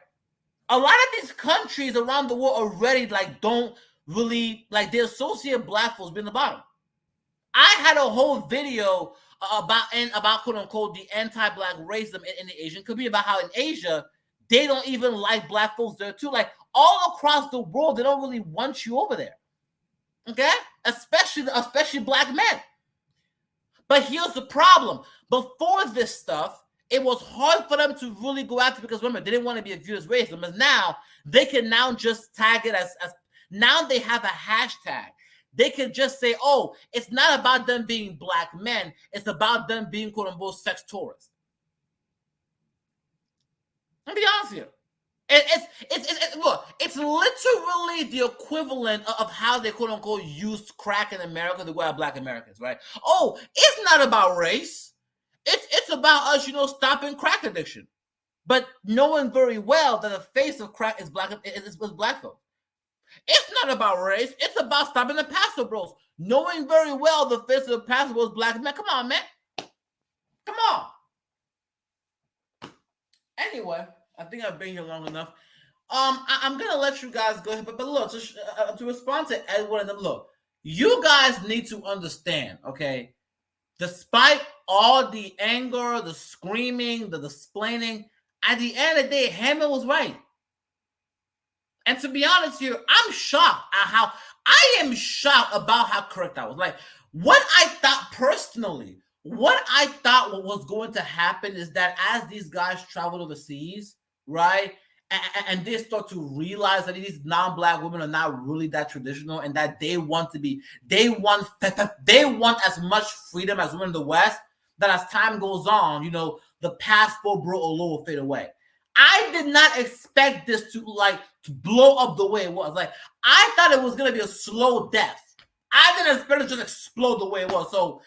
A lot of these countries around the world already don't really they associate black folks being the bottom. I had a whole video about quote unquote the anti-black racism in the Asian community, about how in Asia they don't even like black folks there too. Like all across the world, they don't really want you over there. Okay, especially black men. But here's the problem: before this stuff, it was hard for them to really go after, because remember, they didn't want to be viewed as racism. But now they can now just tag it as now they have a hashtag. They can just say, oh, it's not about them being black men. It's about them being, quote unquote, sex tourists. Let me be honest here. Look, it's literally the equivalent of how they quote unquote used crack in America to go at Black Americans, right? Oh, it's not about race. It's about us, stopping crack addiction, but knowing very well that the face of crack is black folks. It's not about race. It's about stopping the Paso Bros, knowing very well the face of the Paso Bros black men. Come on, man. Come on. Anyway, I think I've been here long enough. I'm gonna let you guys go ahead, but look, to respond to Edward and them, look, you guys need to understand, okay? Despite all the anger, the screaming, the splaining, at the end of the day, Hammond was right. And to be honest here, I'm shocked at how about how correct I was. Like, what I thought personally, what I thought was going to happen is that as these guys travel overseas, right, and they start to realize that these non-Black women are not really that traditional, and that they want as much freedom as women in the West, that as time goes on, the passport bro will fade away. I did not expect this to blow up the way it was. Like, I thought it was gonna be a slow death. I didn't expect it to just explode the way it was. So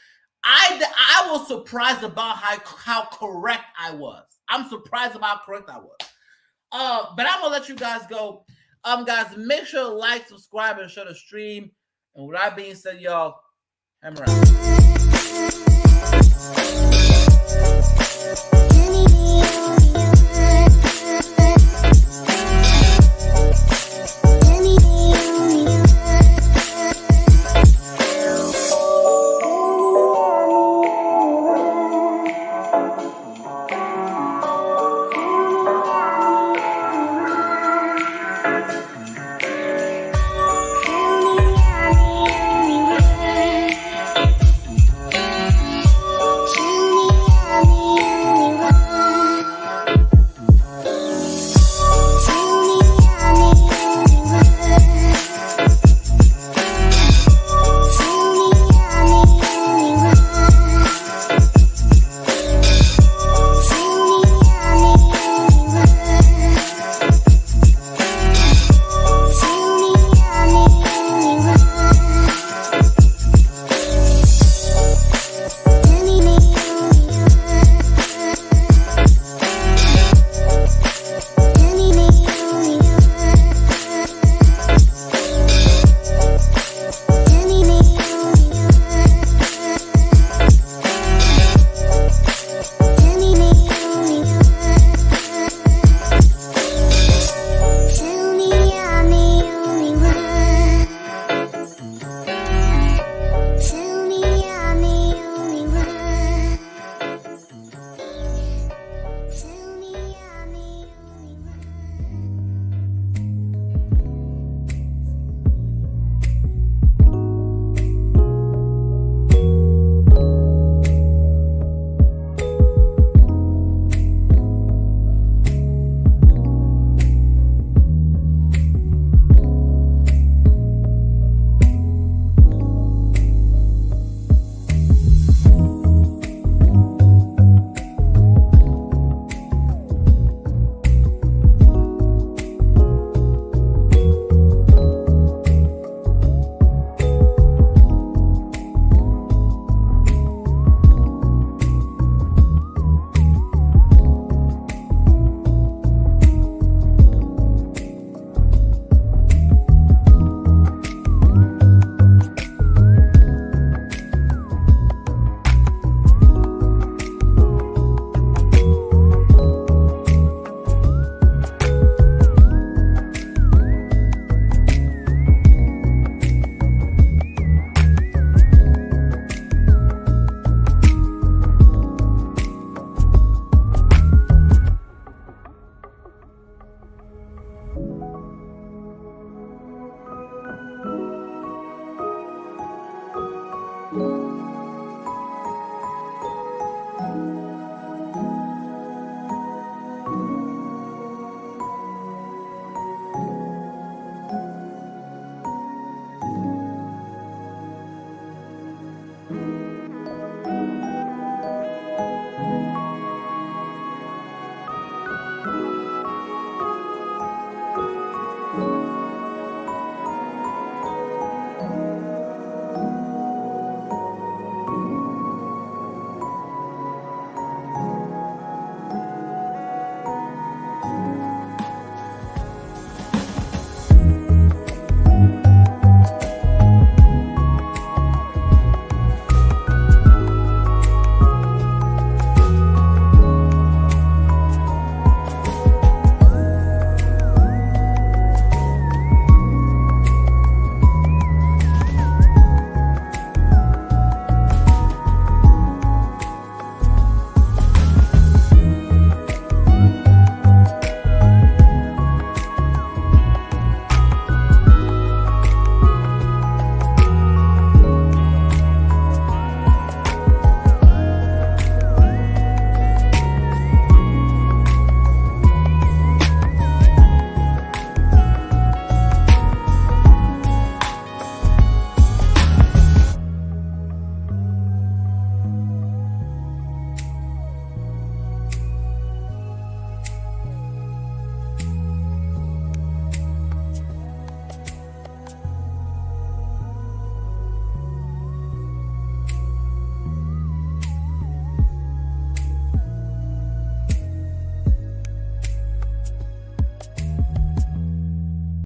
I was surprised about how correct I was. I'm surprised about how correct I was. But I'm gonna let you guys go. Guys, make sure to like, subscribe, and share the stream. And with that being said, y'all, hammer out.